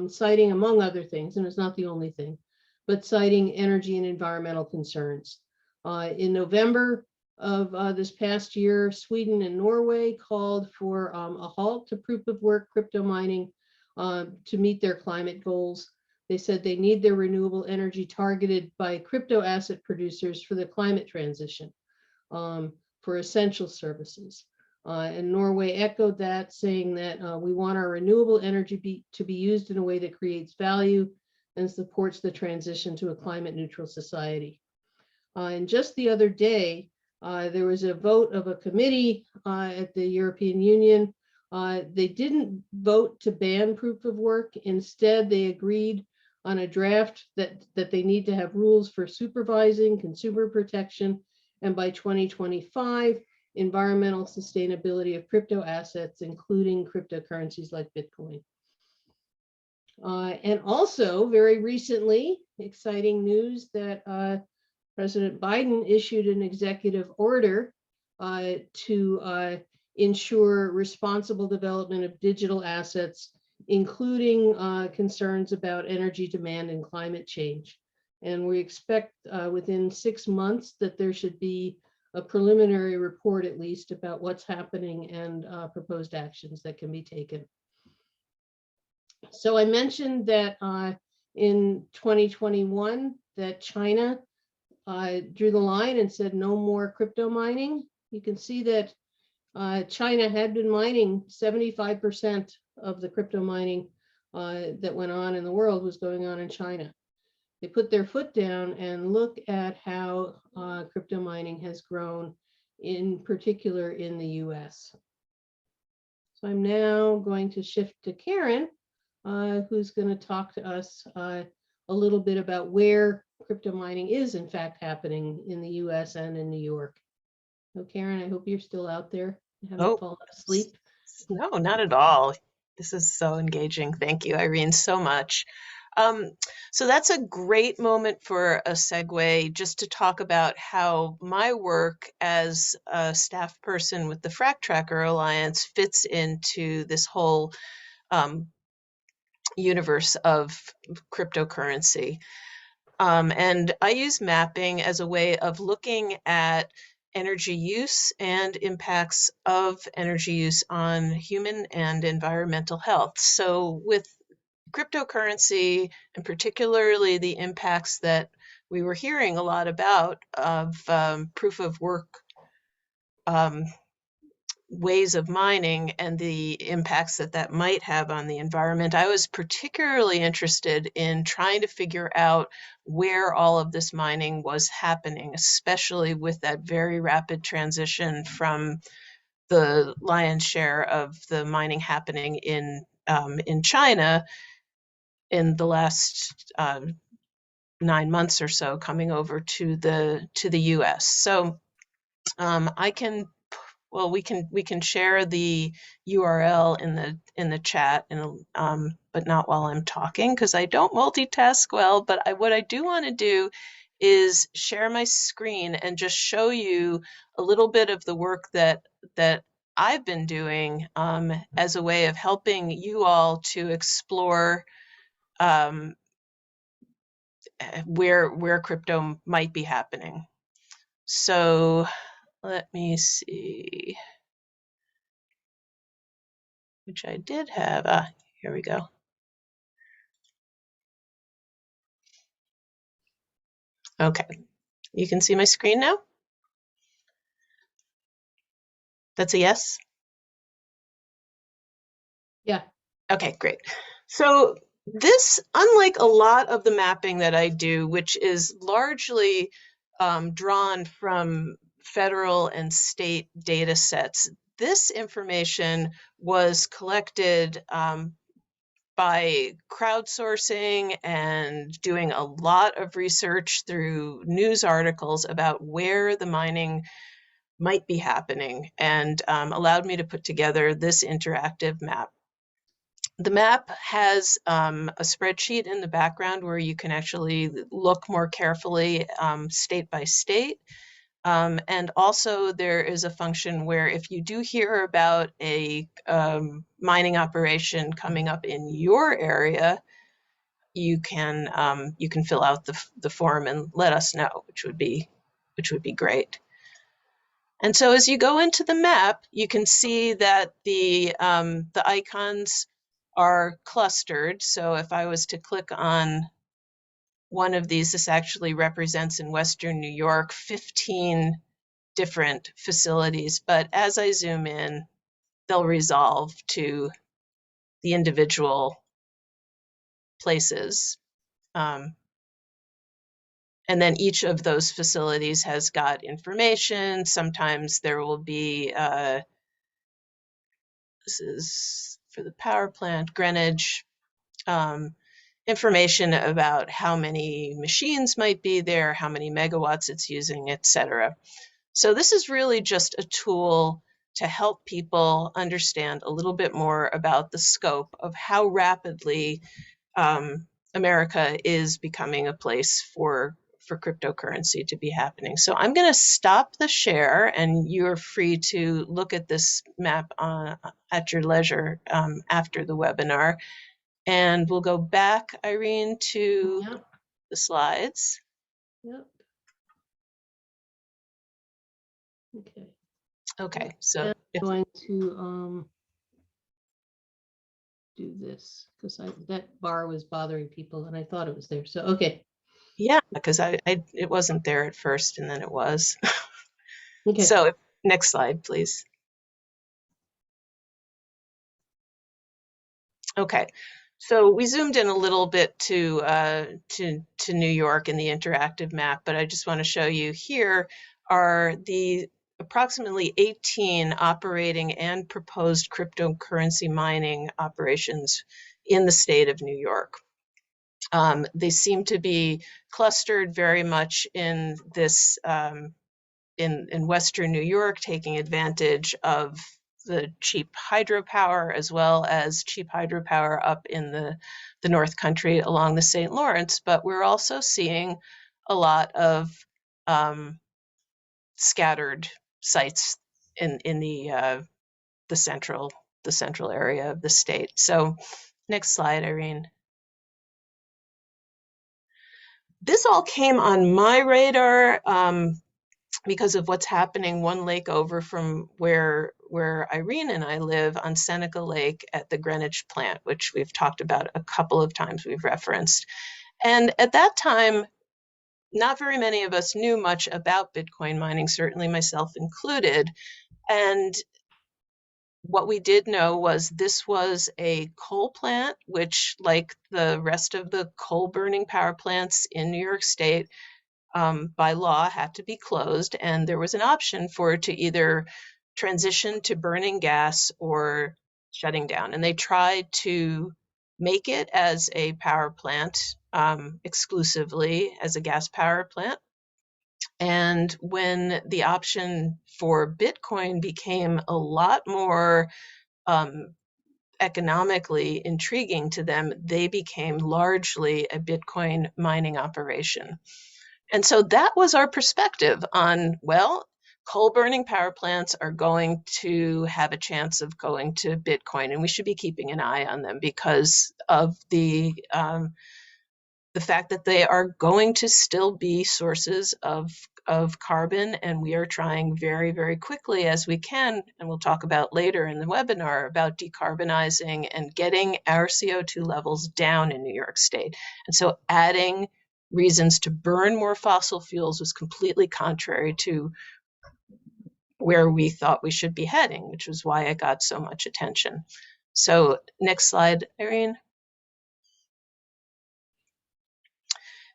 citing, among other things, and it's not the only thing, but citing energy and environmental concerns. In November of this past year, Sweden and Norway called for a halt to proof of work crypto mining to meet their climate goals. They said they need their renewable energy targeted by crypto asset producers for the climate transition, for essential services. And Norway echoed that, saying that we want our renewable energy to be used in a way that creates value and supports the transition to a climate neutral society. And just the other day, there was a vote of a committee at the European Union. They didn't vote to ban proof of work. Instead, they agreed on a draft that they need to have rules for supervising consumer protection, and by 2025, environmental sustainability of crypto assets, including cryptocurrencies like Bitcoin. And also, very recently, exciting news that President Biden issued an executive order to ensure responsible development of digital assets, including concerns about energy demand and climate change. And we expect within 6 months that there should be a preliminary report, at least, about what's happening and proposed actions that can be taken. So I mentioned that in 2021 that China drew the line and said no more crypto mining. You can see that China had been mining 75% of the crypto mining that went on in the world was going on in China. They put their foot down and look at how crypto mining has grown, in particular in the US. So I'm now going to shift to Karen, who's going to talk to us a little bit about where crypto mining is in fact happening in the US and in New York. So Karen, I hope you're still out there. You haven't fallen asleep. No, not at all. This is so engaging. Thank you, Irene, so much. So that's a great moment for a segue just to talk about how my work as a staff person with the FracTracker Alliance fits into this whole universe of cryptocurrency. And I use mapping as a way of looking at energy use and impacts of energy use on human and environmental health. So with cryptocurrency, and particularly the impacts that we were hearing a lot about of proof of work ways of mining and the impacts that might have on the environment, I was particularly interested in trying to figure out where all of this mining was happening, especially with that very rapid transition from the lion's share of the mining happening in China. in the last 9 months or so coming over to the US. So I can, well, we can share the URL in the chat, but not while I'm talking because I don't multitask well. But what I do want to do is share my screen and just show you a little bit of the work that I've been doing as a way of helping you all to explore where crypto might be happening. So let me see, which I did have. Here we go. Okay, you can see my screen now? That's a yes? Yeah. Okay, great. So this, unlike a lot of the mapping that I do, which is largely drawn from federal and state data sets, this information was collected by crowdsourcing and doing a lot of research through news articles about where the mining might be happening, and allowed me to put together this interactive map. The map has a spreadsheet in the background where you can actually look more carefully state by state. And also there is a function where if you do hear about a mining operation coming up in your area, you can fill out the form and let us know, which would be great. And so as you go into the map, you can see that the icons are clustered. So if I was to click on one of these, this actually represents in Western New York 15 different facilities. But as I zoom in, they'll resolve to the individual places. And then each of those facilities has got information. Sometimes there will be, this is for the power plant, Greenwich, information about how many machines might be there, how many megawatts it's using, etc. So this is really just a tool to help people understand a little bit more about the scope of how rapidly America is becoming a place for cryptocurrency to be happening. So I'm going to stop the share, and you're free to look at this map at your leisure after the webinar. And we'll go back, Irene, to the slides. Yep. Okay. Okay, so I'm going to do this because that bar was bothering people and I thought it was there. So okay. Yeah, because it wasn't there at first and then it was. Okay. So next slide, please. Okay, so we zoomed in a little bit to New York in the interactive map, but I just want to show you here are the approximately 18 operating and proposed cryptocurrency mining operations in the state of New York. They seem to be clustered very much in this in Western New York, taking advantage of the cheap hydropower as well as cheap hydropower up in the North Country along the St. Lawrence. But we're also seeing a lot of scattered sites in the central area of the state. So next slide, Irene. This all came on my radar because of what's happening one lake over from where Irene and I live on Seneca Lake at the Greenwich plant, which we've talked about a couple of times, we've referenced. And at that time, not very many of us knew much about Bitcoin mining, certainly myself included. And what we did know was this was a coal plant, which, like the rest of the coal burning power plants in New York State, by law had to be closed, and there was an option for it to either transition to burning gas or shutting down. And they tried to make it as a power plant exclusively as a gas power plant. And when the option for Bitcoin became a lot more economically intriguing to them, they became largely a Bitcoin mining operation. And so that was our perspective on, well, coal burning power plants are going to have a chance of going to Bitcoin, and we should be keeping an eye on them because of the fact that they are going to still be sources of carbon, and we are trying very, very quickly as we can, and we'll talk about later in the webinar, about decarbonizing and getting our CO2 levels down in New York State. And so adding reasons to burn more fossil fuels was completely contrary to where we thought we should be heading, which was why it got so much attention. So next slide, Irene.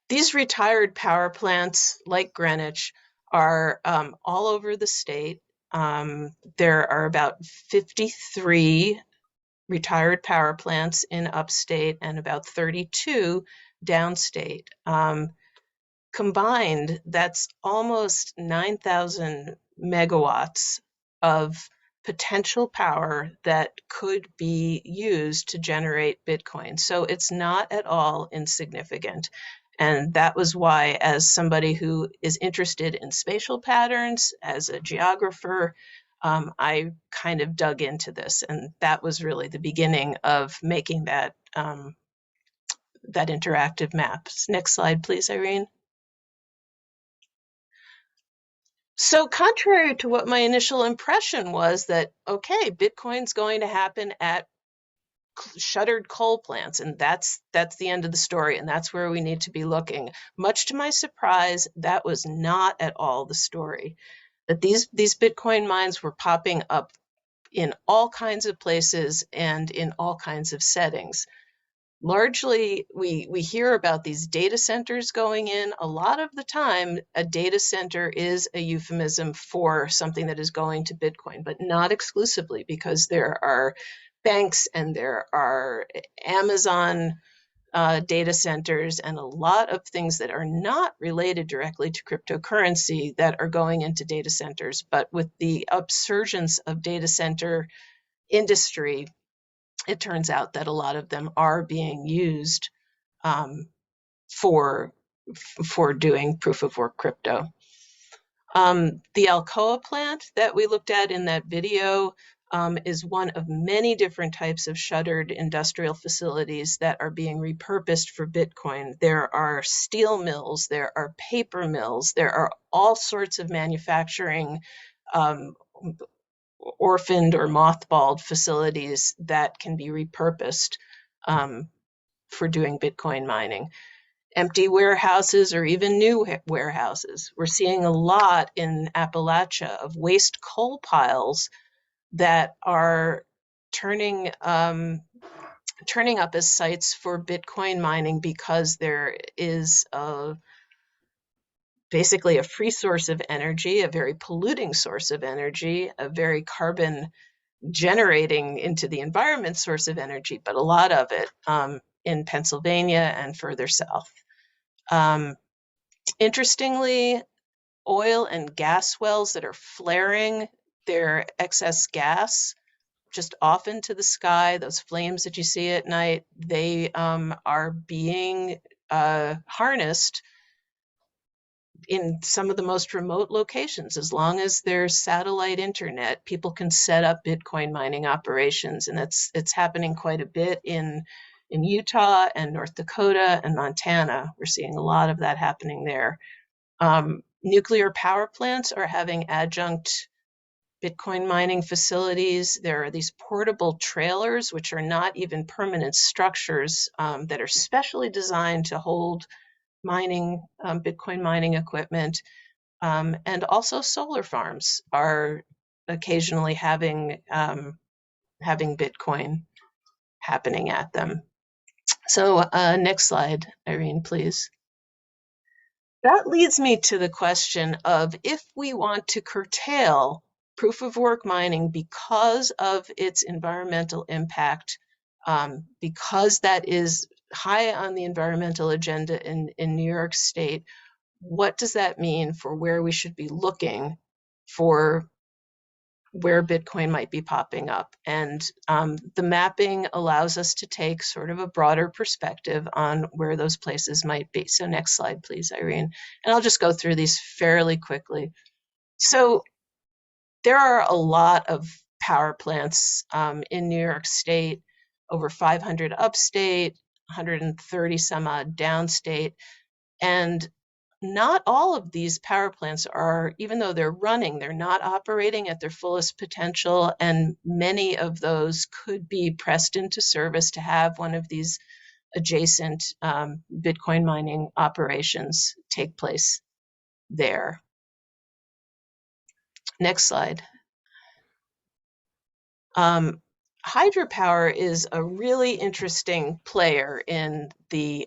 These retired power plants, like Greenwich, are all over the state. There are about 53 retired power plants in upstate and about 32 downstate. Combined, that's almost 9,000 megawatts of potential power that could be used to generate Bitcoin. So it's not at all insignificant. And that was why, as somebody who is interested in spatial patterns, as a geographer, I kind of dug into this. And that was really the beginning of making that, that interactive map. Next slide, please, Irene. So contrary to what my initial impression was that, okay, Bitcoin's going to happen at shuttered coal plants, and that's the end of the story, and that's where we need to be looking. Much to my surprise, that was not at all the story. That these Bitcoin mines were popping up in all kinds of places and in all kinds of settings. Largely, we hear about these data centers going in. A lot of the time, a data center is a euphemism for something that is going to Bitcoin, but not exclusively, because there are banks and there are Amazon data centers and a lot of things that are not related directly to cryptocurrency that are going into data centers. But with the upsurgence of data center industry, it turns out that a lot of them are being used for doing proof of work crypto. The Alcoa plant that we looked at in that video is one of many different types of shuttered industrial facilities that are being repurposed for Bitcoin. There are steel mills, there are paper mills, there are all sorts of manufacturing orphaned or mothballed facilities that can be repurposed for doing Bitcoin mining. Empty warehouses or even new warehouses. We're seeing a lot in Appalachia of waste coal piles that are turning up as sites for Bitcoin mining because there is basically a free source of energy, a very polluting source of energy, a very carbon generating into the environment source of energy, but a lot of it in Pennsylvania and further south. Interestingly, oil and gas wells that are flaring their excess gas just off into the sky, those flames that you see at night, they are being harnessed in some of the most remote locations. As long as there's satellite internet, people can set up Bitcoin mining operations, and it's happening quite a bit in Utah and North Dakota and Montana. We're seeing a lot of that happening there. Nuclear power plants are having adjunct Bitcoin mining facilities. There are these portable trailers, which are not even permanent structures, that are specially designed to hold mining, Bitcoin mining equipment. And also solar farms are occasionally having Bitcoin happening at them. So next slide, Irene, please. That leads me to the question of, if we want to curtail proof of work mining because of its environmental impact, because that is high on the environmental agenda in New York State, what does that mean for where we should be looking for where Bitcoin might be popping up? And the mapping allows us to take sort of a broader perspective on where those places might be. So next slide, please, Irene. And I'll just go through these fairly quickly. So there are a lot of power plants in New York State, over 500 upstate, 130 some odd downstate. And not all of these power plants are, even though they're running, they're not operating at their fullest potential. And many of those could be pressed into service to have one of these adjacent Bitcoin mining operations take place there. Next slide. Hydropower is a really interesting player in the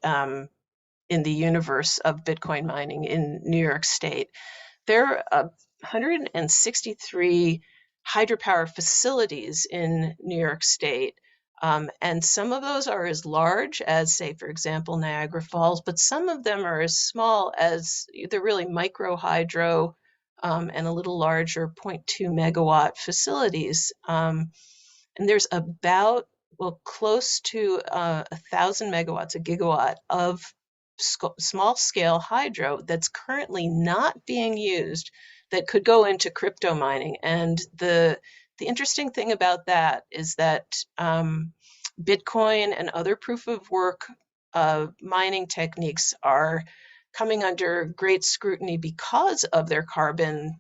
universe of Bitcoin mining in New York State. There are 163 hydropower facilities in New York State, and some of those are as large as, say, for example, Niagara Falls, but some of them are as small as they're really micro hydro and a little larger 0.2 megawatt facilities. And there's about, well, close to 1,000 megawatts, a gigawatt of small scale hydro that's currently not being used that could go into crypto mining. And the interesting thing about that is that Bitcoin and other proof of work mining techniques are coming under great scrutiny because of their carbon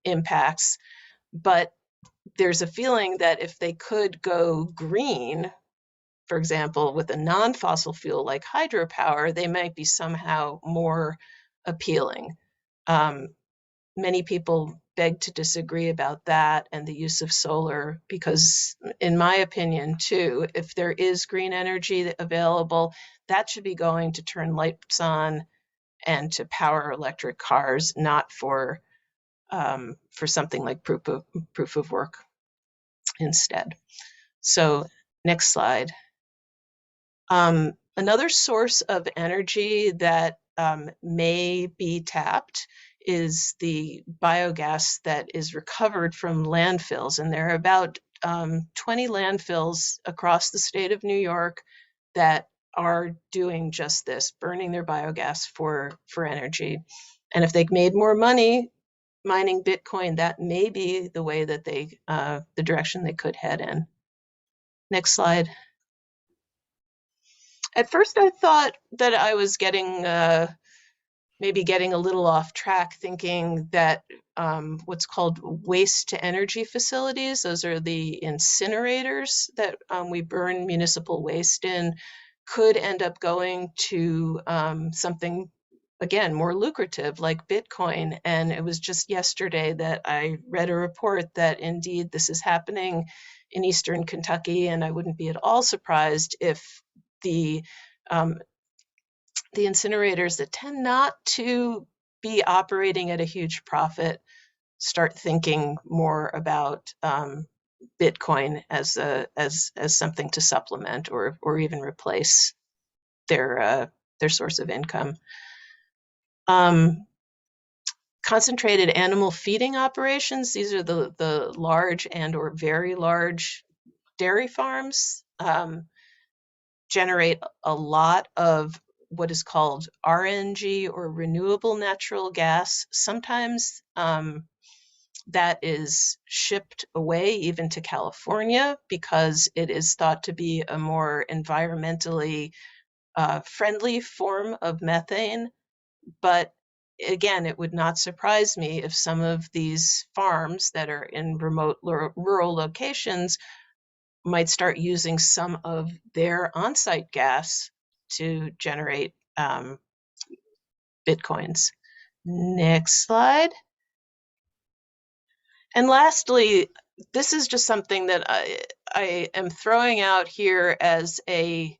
impacts. But there's a feeling that if they could go green, for example, with a non-fossil fuel like hydropower, they might be somehow more appealing. Many people beg to disagree about that and the use of solar, because in my opinion, too, if there is green energy available, that should be going to turn lights on and to power electric cars, not for something like proof of work instead. So next slide. Another source of energy that may be tapped is the biogas that is recovered from landfills. And there are about 20 landfills across the state of New York that are doing just this, burning their biogas for energy. And if they made more money mining Bitcoin, that may be the way that the direction they could head in. Next slide. At first, I thought that I was maybe getting a little off track, thinking that what's called waste to energy facilities, those are the incinerators that we burn municipal waste in, could end up going to something, again, more lucrative like Bitcoin. And it was just yesterday that I read a report that indeed this is happening in Eastern Kentucky, and I wouldn't be at all surprised if the incinerators that tend not to be operating at a huge profit start thinking more about Bitcoin as something to supplement or even replace their source of income. Concentrated animal feeding operations, these are the large and or very large dairy farms, generate a lot of what is called RNG or renewable natural gas. Sometimes that is shipped away even to California because it is thought to be a more environmentally friendly form of methane. But again, it would not surprise me if some of these farms that are in remote rural locations might start using some of their on-site gas to generate Bitcoins. Next slide. And lastly, this is just something that I am throwing out here as a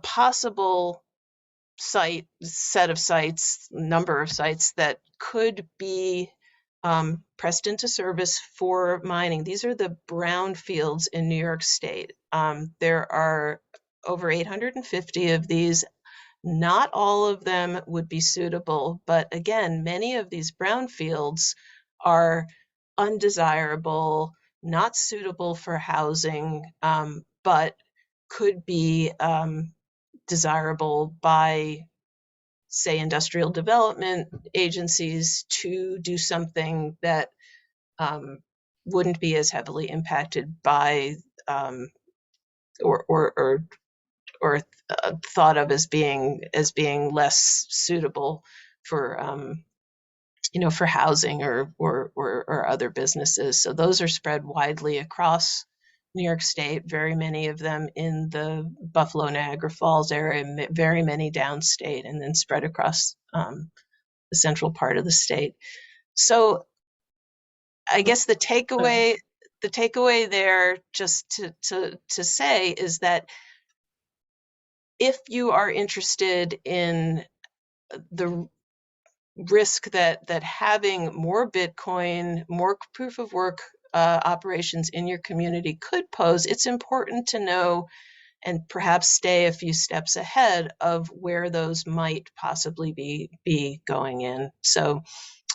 possible set of sites, number of sites that could be pressed into service for mining. These are the brown fields in New York State. There are over 850 of these. Not all of them would be suitable, but again, many of these brownfields are undesirable, not suitable for housing, but could be desirable by, say, industrial development agencies to do something that wouldn't be as heavily impacted by or thought of as being less suitable for for housing or other businesses. So those are spread widely across New York State, very many of them in the Buffalo, Niagara Falls area, very many downstate, and then spread across the central part of the state. So I guess the takeaway there, just to say, is that if you are interested in the risk that having more Bitcoin, more proof of work operations in your community could pose, it's important to know and perhaps stay a few steps ahead of where those might possibly be going in. So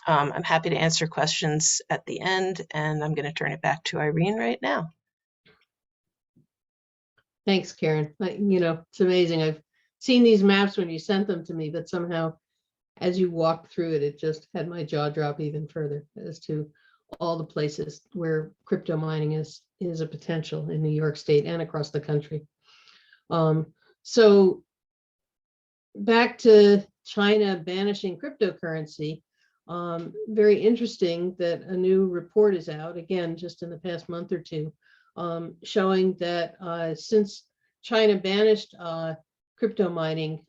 I'm happy to answer questions at the end, and I'm going to turn it back to Irene right now. Thanks, Karen. It's amazing. I've seen these maps when you sent them to me, but somehow as you walked through it, it just had my jaw drop even further as to all the places where crypto mining is a potential in New York State and across the country. So back to China banishing cryptocurrency. Very interesting that a new report is out, again, just in the past month or two, showing that since China banished crypto mining,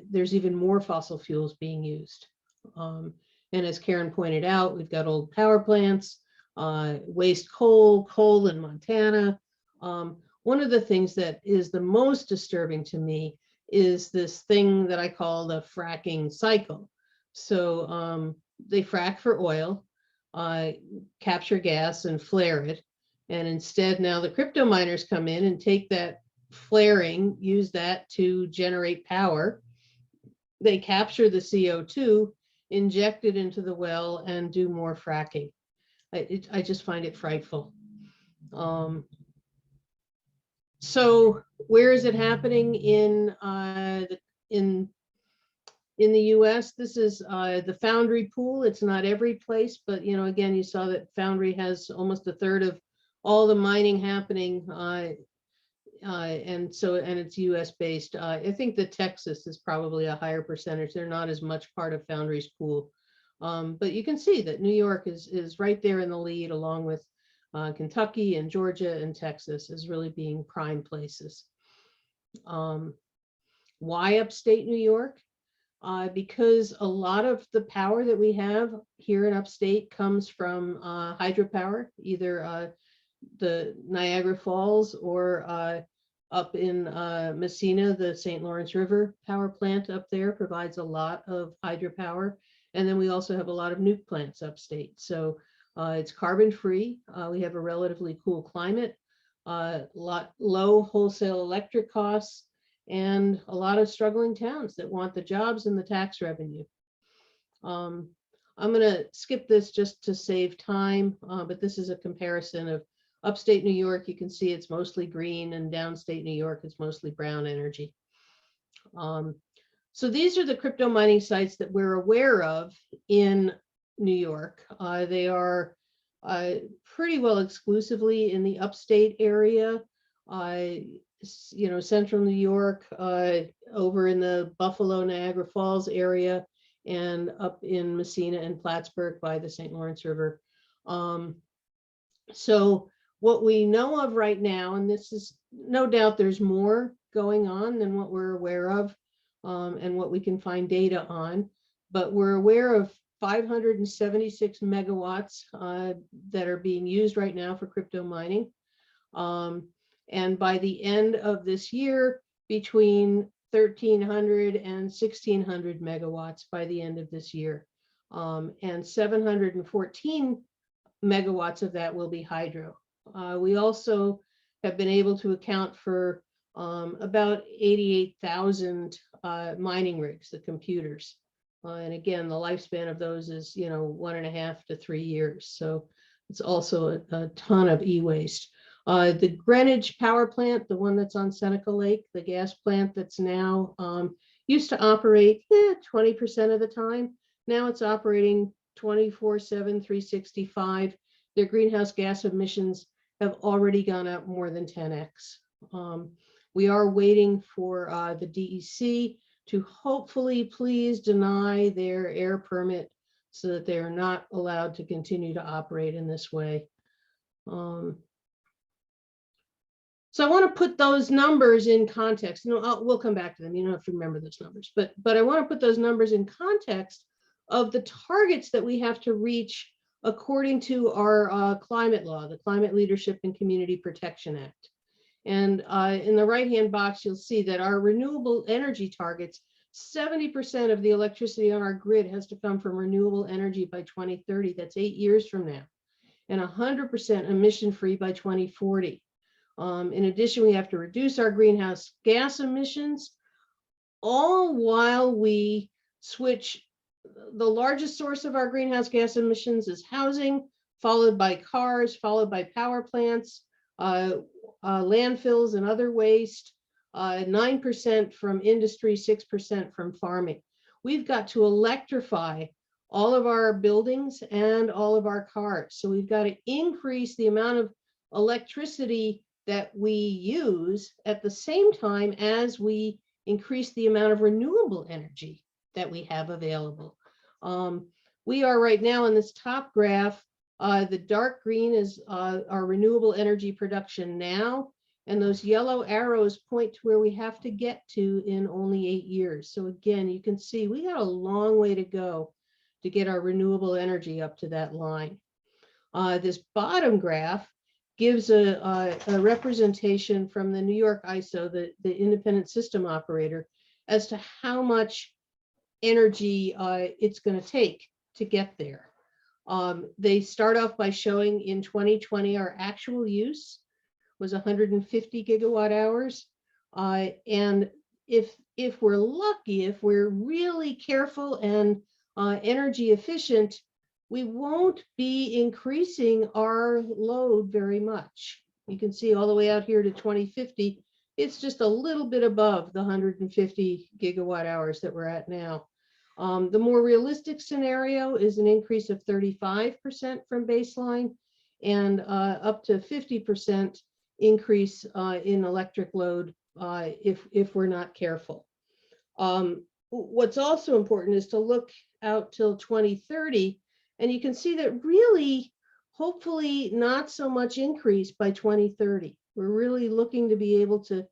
there's even more fossil fuels being used. And as Karen pointed out, we've got old power plants, waste coal in Montana. One of the things that is the most disturbing to me is this thing that I call the fracking cycle. So they frack for oil, capture gas and flare it. And instead now the crypto miners come in and take that flaring, use that to generate power. They capture the CO2, inject it into the well, and do more fracking. I just find it frightful. So where is it happening in the US? This is the Foundry pool. It's not every place, but again, you saw that Foundry has almost a third of all the mining happening. And it's US based. I think that Texas is probably a higher percentage. They're not as much part of Foundry's pool. But you can see that New York is right there in the lead, along with Kentucky and Georgia and Texas as really being prime places. Why upstate New York? Because a lot of the power that we have here in upstate comes from hydropower, either the Niagara Falls or up in Messina, the St. Lawrence River power plant up there provides a lot of hydropower. And then we also have a lot of nuke plants upstate. So it's carbon free. We have a relatively cool climate, low wholesale electric costs, and a lot of struggling towns that want the jobs and the tax revenue. I'm going to skip this just to save time, but this is a comparison of upstate New York. You can see it's mostly green, and downstate New York it's mostly brown energy. So these are the crypto mining sites that we're aware of in New York. They are pretty well exclusively in the upstate area. Central New York, over in the Buffalo, Niagara Falls area, and up in Messina and Plattsburgh by the St. Lawrence River. So what we know of right now, and this is no doubt there's more going on than what we're aware of and what we can find data on, but we're aware of 576 megawatts that are being used right now for crypto mining. And by the end of this year, between 1,300 and 1,600 megawatts by the end of this year. And 714 megawatts of that will be hydro. We also have been able to account for about 88,000 mining rigs, the computers. And again, the lifespan of those is, 1.5 to 3 years. So it's also a ton of e-waste. The Greenwich power plant, the one that's on Seneca Lake, the gas plant that's now used to operate 20% of the time. Now it's operating 24/7, 365. Their greenhouse gas emissions have already gone up more than 10x. We are waiting for the DEC to hopefully please deny their air permit so that they are not allowed to continue to operate in this way. So I want to put those numbers in context. We'll come back to them. You don't have to remember those numbers, but I want to put those numbers in context of the targets that we have to reach according to our climate law, the Climate Leadership and Community Protection Act. And in the right-hand box, you'll see that our renewable energy targets, 70% of the electricity on our grid has to come from renewable energy by 2030. That's 8 years from now, and 100% emission-free by 2040. In addition, we have to reduce our greenhouse gas emissions, all while we switch. The largest source of our greenhouse gas emissions is housing, followed by cars, followed by power plants, landfills and other waste, 9% from industry, 6% from farming. We've got to electrify all of our buildings and all of our cars. So we've got to increase the amount of electricity that we use at the same time as we increase the amount of renewable energy that we have available. We are right now in this top graph, the dark green is our renewable energy production now, and those yellow arrows point to where we have to get to in only 8 years. So again, you can see we got a long way to go to get our renewable energy up to that line. This bottom graph gives a representation from the New York ISO, the independent system operator, as to how much energy it's going to take to get there. They start off by showing in 2020 our actual use was 150 gigawatt hours. And if we're lucky, if we're really careful and energy efficient, we won't be increasing our load very much. You can see all the way out here to 2050, it's just a little bit above the 150 gigawatt hours that we're at now. The more realistic scenario is an increase of 35% from baseline and up to 50% increase in electric load if we're not careful. What's also important is to look out till 2030, and you can see that really, hopefully not so much increase by 2030. We're really looking to be able to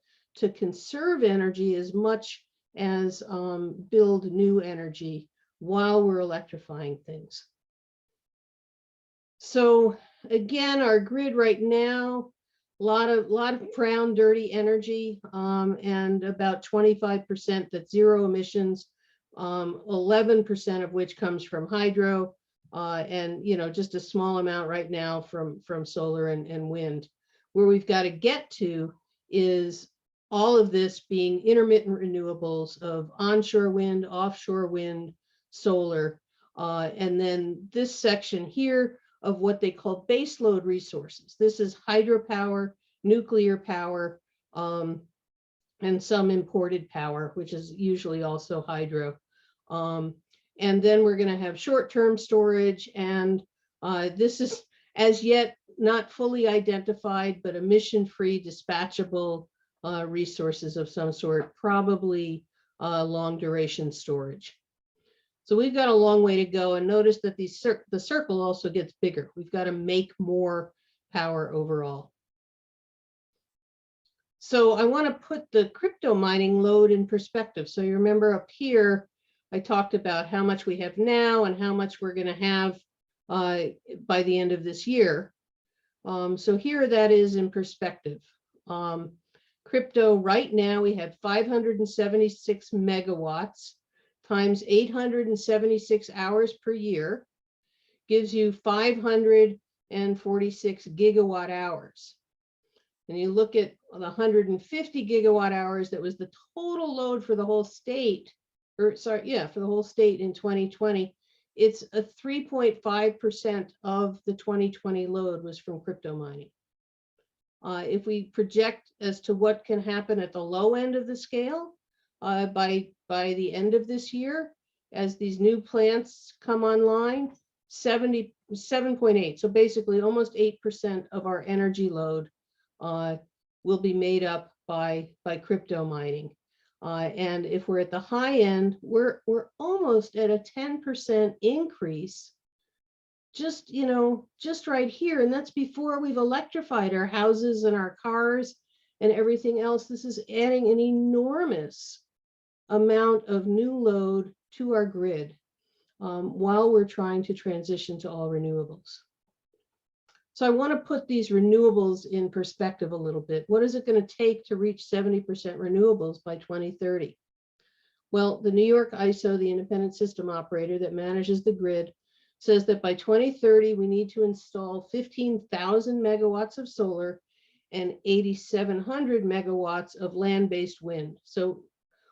conserve energy as much as build new energy while we're electrifying things. So again, our grid right now, a lot of brown, dirty energy, and about 25% that's zero emissions, 11% of which comes from hydro, and just a small amount right now from solar and wind. Where we've got to get to is all of this being intermittent renewables of onshore wind, offshore wind, solar, and then this section here of what they call baseload resources. This is hydropower, nuclear power, and some imported power, which is usually also hydro. And then we're going to have short-term storage, and this is as yet not fully identified, but emission-free dispatchable resources of some sort, probably long-duration storage. So we've got a long way to go, and notice that the circle also gets bigger. We've got to make more power overall. So I want to put the crypto mining load in perspective. So you remember up here, I talked about how much we have now and how much we're going to have by the end of this year. So here that is in perspective. Crypto right now, we have 576 megawatts times 876 hours per year, gives you 546 gigawatt hours. and you look at the 150 gigawatt hours, that was the total load for the whole state, or sorry, yeah, for the whole state in 2020, it's a 3.5% of the 2020 load was from crypto mining. If we project as to what can happen at the low end of the scale, by the end of this year, as these new plants come online, 77.8, so basically almost 8% of our energy load will be made up by crypto mining. And if we're at the high end, we're almost at a 10% increase, just right here. And that's before we've electrified our houses and our cars and everything else. This is adding an enormous amount of new load to our grid while we're trying to transition to all renewables. So I want to put these renewables in perspective a little bit. What is it going to take to reach 70% renewables by 2030? Well, the New York ISO, the independent system operator that manages the grid, says that by 2030, we need to install 15,000 megawatts of solar and 8,700 megawatts of land-based wind. So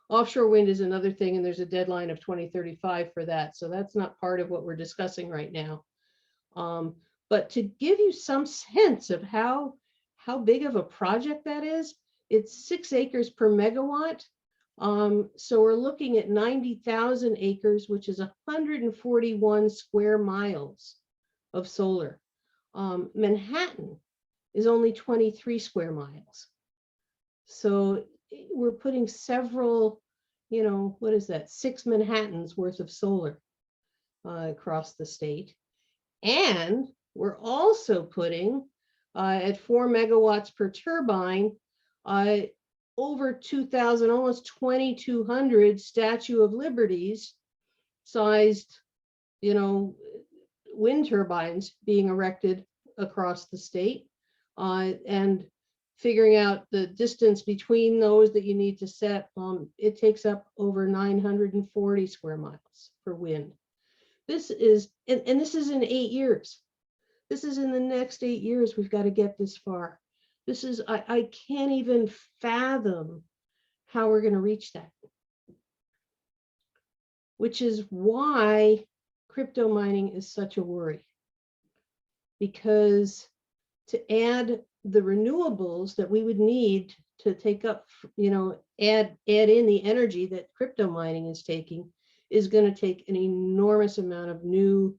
offshore wind is another thing, and there's a deadline of 2035 for that. So that's not part of what we're discussing right now. But to give you some sense of how big of a project that is, it's 6 acres per megawatt. So we're looking at 90,000 acres, which is 141 square miles of solar. Manhattan is only 23 square miles. So we're putting several, what is that, 6 Manhattans worth of solar across the state. And we're also putting at 4 megawatts per turbine, over 2,000, almost 2,200 Statue of Liberties sized, wind turbines being erected across the state, and figuring out the distance between those that you need to set. It takes up over 940 square miles for wind. This is, and this is in 8 years. This is in the next 8 years, we've got to get this far. This is, I can't even fathom how we're going to reach that. Which is why crypto mining is such a worry. Because to add the renewables that we would need to take up, add in the energy that crypto mining is taking, is going to take an enormous amount of new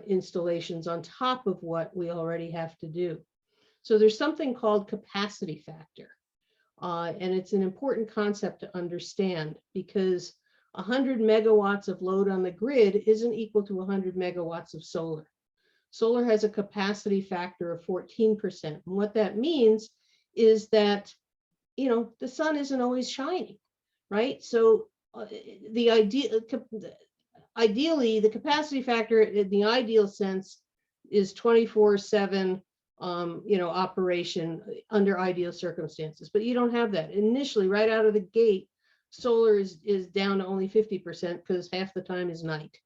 installations on top of what we already have to do. So there's something called capacity factor. And it's an important concept to understand, because 100 megawatts of load on the grid isn't equal to 100 megawatts of solar. Solar has a capacity factor of 14%. And what that means is that, the sun isn't always shining, right? So ideally, the capacity factor in the ideal sense is 24/7, operation under ideal circumstances, but you don't have that. Initially, right out of the gate, solar is down to only 50% because half the time is night.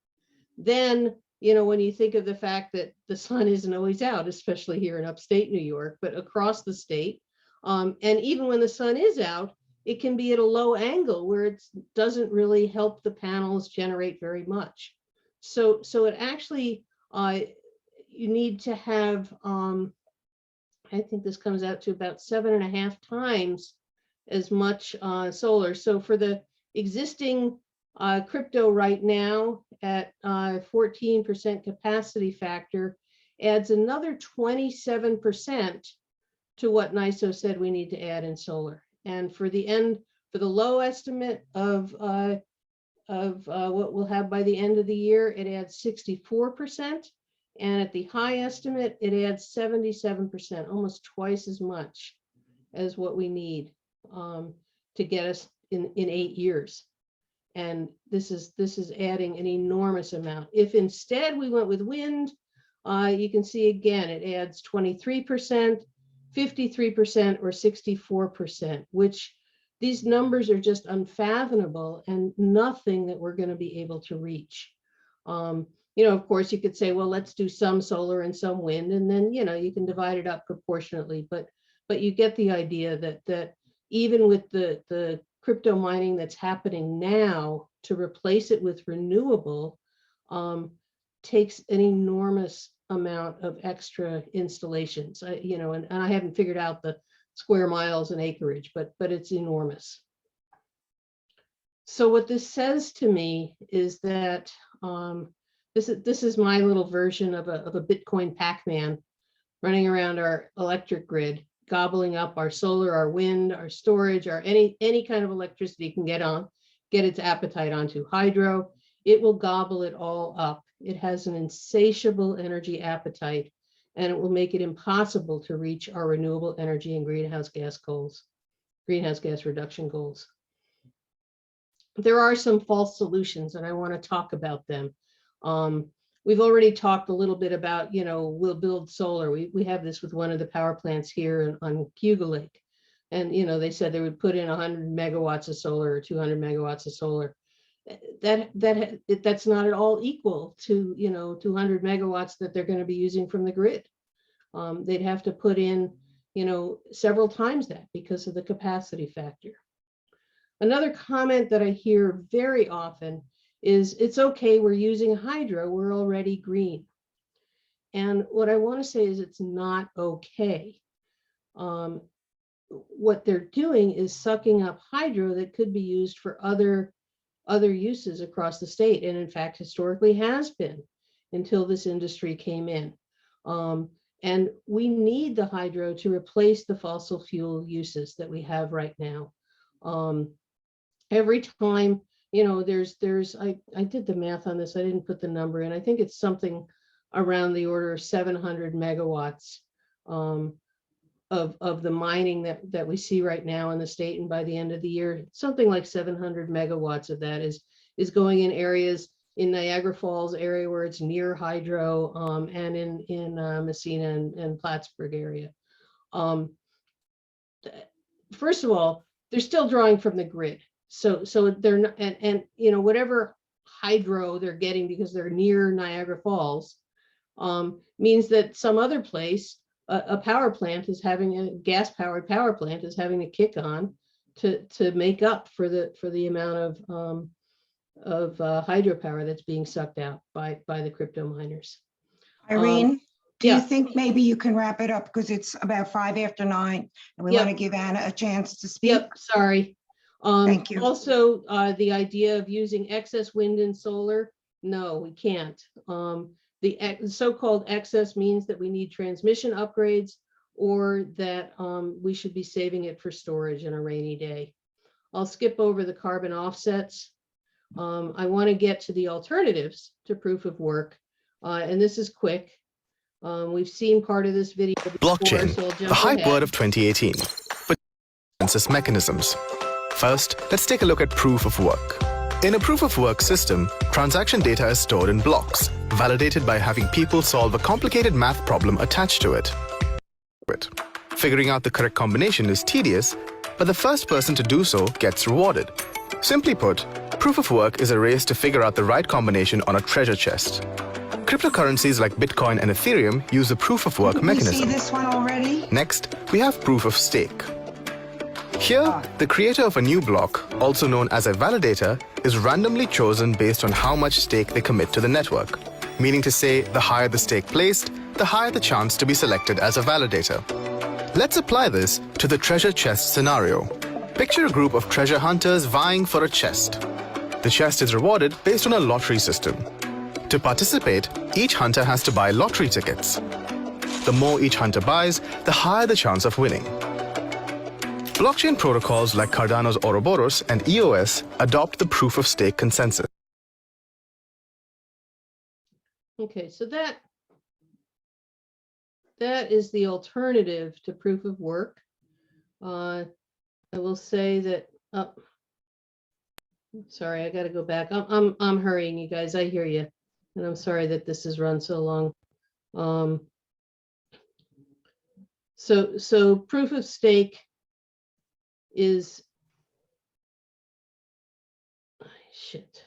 Then, when you think of the fact that the sun isn't always out, especially here in upstate New York, but across the state, and even when the sun is out, it can be at a low angle where it doesn't really help the panels generate very much. So it actually, you need to have, I think this comes out to about 7.5 times as much solar. So for the existing crypto right now at 14% capacity factor, adds another 27% to what NISO said we need to add in solar. And for the low estimate of what we'll have by the end of the year, it adds 64%. And at the high estimate, it adds 77%, almost twice as much as what we need to get us in 8 years. And this is adding an enormous amount. If instead we went with wind, you can see again, it adds 23%, 53%, or 64%, which these numbers are just unfathomable and nothing that we're going to be able to reach. Of course, you could say, well, let's do some solar and some wind, and then, you can divide it up proportionately. But but you get the idea that even with the crypto mining that's happening now, to replace it with renewable takes an enormous amount of extra installations. And I haven't figured out the square miles and acreage, but it's enormous. So what this says to me is that this is my little version of a Bitcoin Pac-Man running around our electric grid, gobbling up our solar, our wind, our storage, our any kind of electricity it can get its appetite onto. Hydro, it will gobble it all up. It has an insatiable energy appetite, and it will make it impossible to reach our renewable energy and greenhouse gas reduction goals. There are some false solutions, and I want to talk about them. We've already talked a little bit about, we'll build solar. We have this with one of the power plants here on Cayuga Lake. And, they said they would put in 100 megawatts of solar or 200 megawatts of solar. That's not at all equal to, 200 megawatts that they're going to be using from the grid. They'd have to put in, several times that because of the capacity factor. Another comment that I hear very often is, it's okay, we're using hydro, we're already green. And what I want to say is it's not okay. What they're doing is sucking up hydro that could be used for other uses across the state, and in fact historically has been until this industry came in. And we need the hydro to replace the fossil fuel uses that we have right now. Every time, I did the math on this, I didn't put the number in, I think it's something around the order of 700 megawatts of the mining that we see right now in the state, and by the end of the year, something like 700 megawatts of that is going in areas in Niagara Falls area where it's near hydro, and in Messina and Plattsburgh area. First of all, they're still drawing from the grid, so they're not, and whatever hydro they're getting because they're near Niagara Falls means that some other place, a power plant is having a gas-powered power plant is having to kick on to make up for the amount of hydropower that's being sucked out by the crypto miners. Irene, do yeah. you think maybe you can wrap it up, because it's about 5 after 9 and we Yep. want to give Anna a chance to speak? Yep, sorry. Thank you. Also, the idea of using excess wind and solar, no, we can't. The so-called excess means that we need transmission upgrades, or that we should be saving it for storage in a rainy day. I'll skip over the carbon offsets. I want to get to the alternatives to proof of work, and this is quick. We've seen part of this video before, Blockchain, so I'll jump the hype ahead. word of 2018. But consensus mechanisms. First, let's take a look at proof of work. In a proof of work system, transaction data is stored in blocks, validated by having people solve a complicated math problem attached to it. Figuring out the correct combination is tedious, but the first person to do so gets rewarded. Simply put, proof of work is a race to figure out the right combination on a treasure chest. Cryptocurrencies like Bitcoin and Ethereum use the proof of work Did we mechanism. see this one already? Next, we have proof of stake. Here, the creator of a new block, also known as a validator, is randomly chosen based on how much stake they commit to the network. Meaning to say, the higher the stake placed, the higher the chance to be selected as a validator. Let's apply this to the treasure chest scenario. Picture a group of treasure hunters vying for a chest. The chest is rewarded based on a lottery system. To participate, each hunter has to buy lottery tickets. The more each hunter buys, the higher the chance of winning. Blockchain protocols like Cardano's Ouroboros and EOS adopt the proof of stake consensus. Okay, so that is the alternative to proof of work. I will say that. Sorry, I got to go back. I'm hurrying, you guys. I hear you, and I'm sorry that this has run so long. So proof of stake is shit.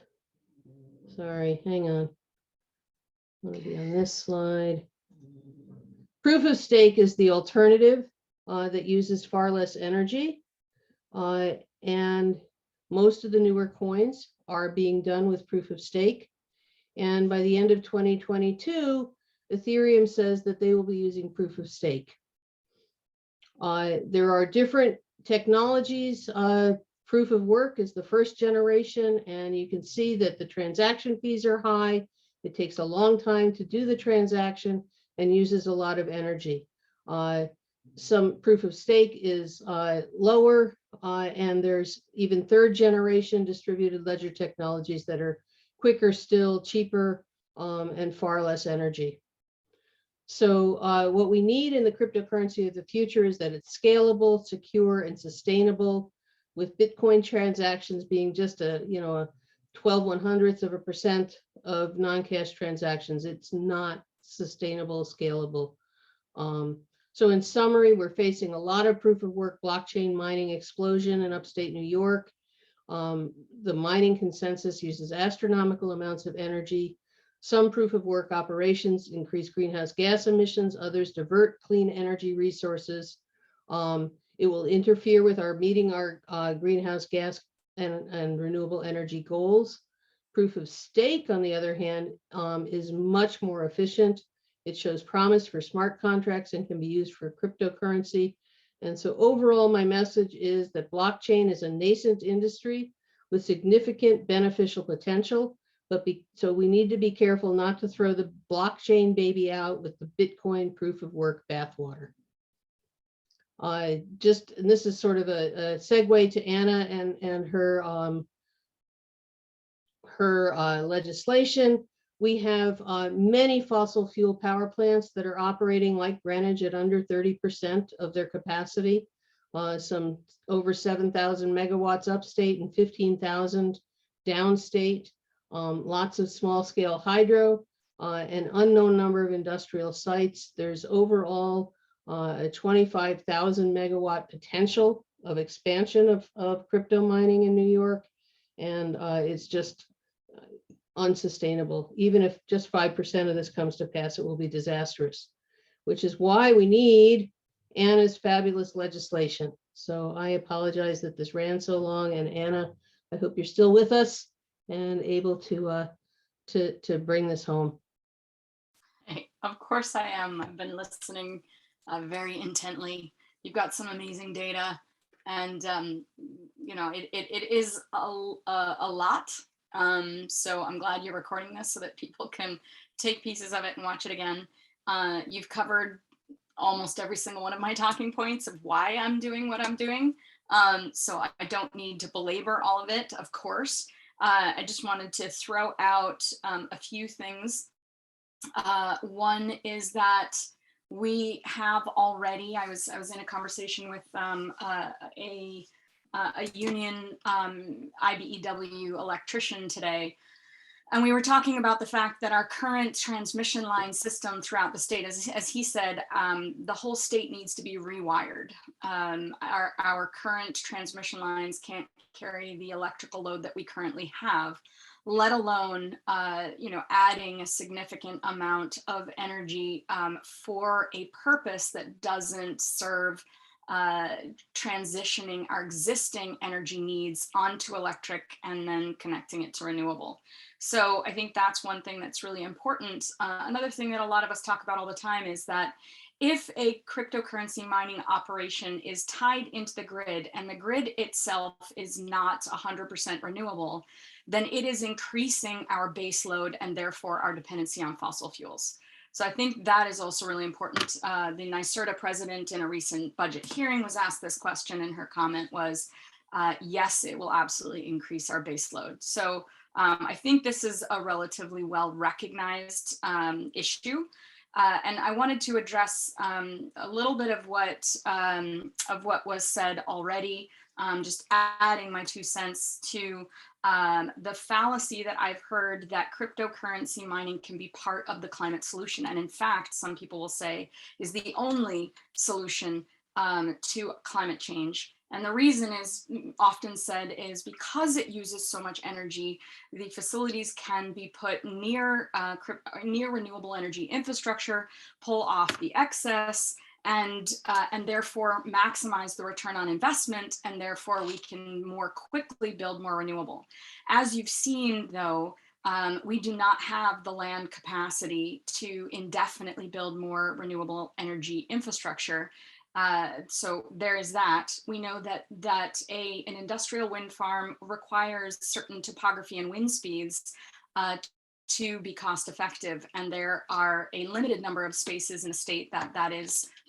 Sorry, hang on. I'm going to be on this slide. Proof of stake is the alternative that uses far less energy. And most of the newer coins are being done with proof of stake. And by the end of 2022, Ethereum says that they will be using proof of stake. There are different technologies. Proof of work is the first generation, and you can see that the transaction fees are high. It takes a long time to do the transaction and uses a lot of energy. Some proof of stake is lower, and there's even third generation distributed ledger technologies that are quicker still, cheaper, and far less energy. So what we need in the cryptocurrency of the future is that it's scalable, secure, and sustainable, with Bitcoin transactions being just a 12/100% of non-cash transactions. It's not sustainable, scalable. So in summary, we're facing a lot of proof of work blockchain mining explosion in upstate New York. The mining consensus uses astronomical amounts of energy. Some proof of work operations increase greenhouse gas emissions, others divert clean energy resources. It will interfere with meeting our greenhouse gas and renewable energy goals. Proof of stake, on the other hand, is much more efficient. It shows promise for smart contracts and can be used for cryptocurrency. And so overall, my message is that blockchain is a nascent industry with significant beneficial potential, so we need to be careful not to throw the blockchain baby out with the Bitcoin proof of work bathwater. And this is sort of a segue to Anna and her legislation. We have many fossil fuel power plants that are operating like Greenwich at under 30% of their capacity. Some over 7,000 megawatts upstate and 15,000 downstate. Lots of small scale hydro, an unknown number of industrial sites. There's overall a 25,000 megawatt potential of expansion of crypto mining in New York. And it's just unsustainable. Even if just 5% of this comes to pass, it will be disastrous, which is why we need Anna's fabulous legislation. So I apologize that this ran so long, and Anna, I hope you're still with us and able to bring this home. Hey, of course I am. I've been listening very intently. You've got some amazing data, and it is a lot. So I'm glad you're recording this so that people can take pieces of it and watch it again. You've covered almost every single one of my talking points of why I'm doing what I'm doing. So I don't need to belabor all of it, of course. I just wanted to throw out a few things. One is that we have already, I was in a conversation with a union IBEW electrician today, and we were talking about the fact that our current transmission line system throughout the state, as he said, the whole state needs to be rewired. Our current transmission lines can't carry the electrical load that we currently have, let alone adding a significant amount of energy for a purpose that doesn't serve transitioning our existing energy needs onto electric and then connecting it to renewable. So I think that's one thing that's really important. Another thing that a lot of us talk about all the time is that if a cryptocurrency mining operation is tied into the grid and the grid itself is not 100% renewable, then it is increasing our base load and therefore our dependency on fossil fuels. So I think that is also really important. The NYSERDA president in a recent budget hearing was asked this question, and her comment was, yes, it will absolutely increase our base load. So I think this is a relatively well-recognized issue. And I wanted to address a little bit of what was said already, just adding my 2 cents to the fallacy that I've heard that cryptocurrency mining can be part of the climate solution. And in fact, some people will say is the only solution to climate change. And the reason is often said is because it uses so much energy, the facilities can be put near renewable energy infrastructure, pull off the excess, and therefore maximize the return on investment, and therefore we can more quickly build more renewable. As you've seen, though, we do not have the land capacity to indefinitely build more renewable energy infrastructure. So there is that. We know that an industrial wind farm requires certain topography and wind speeds to be cost effective, and there are a limited number of spaces in a state that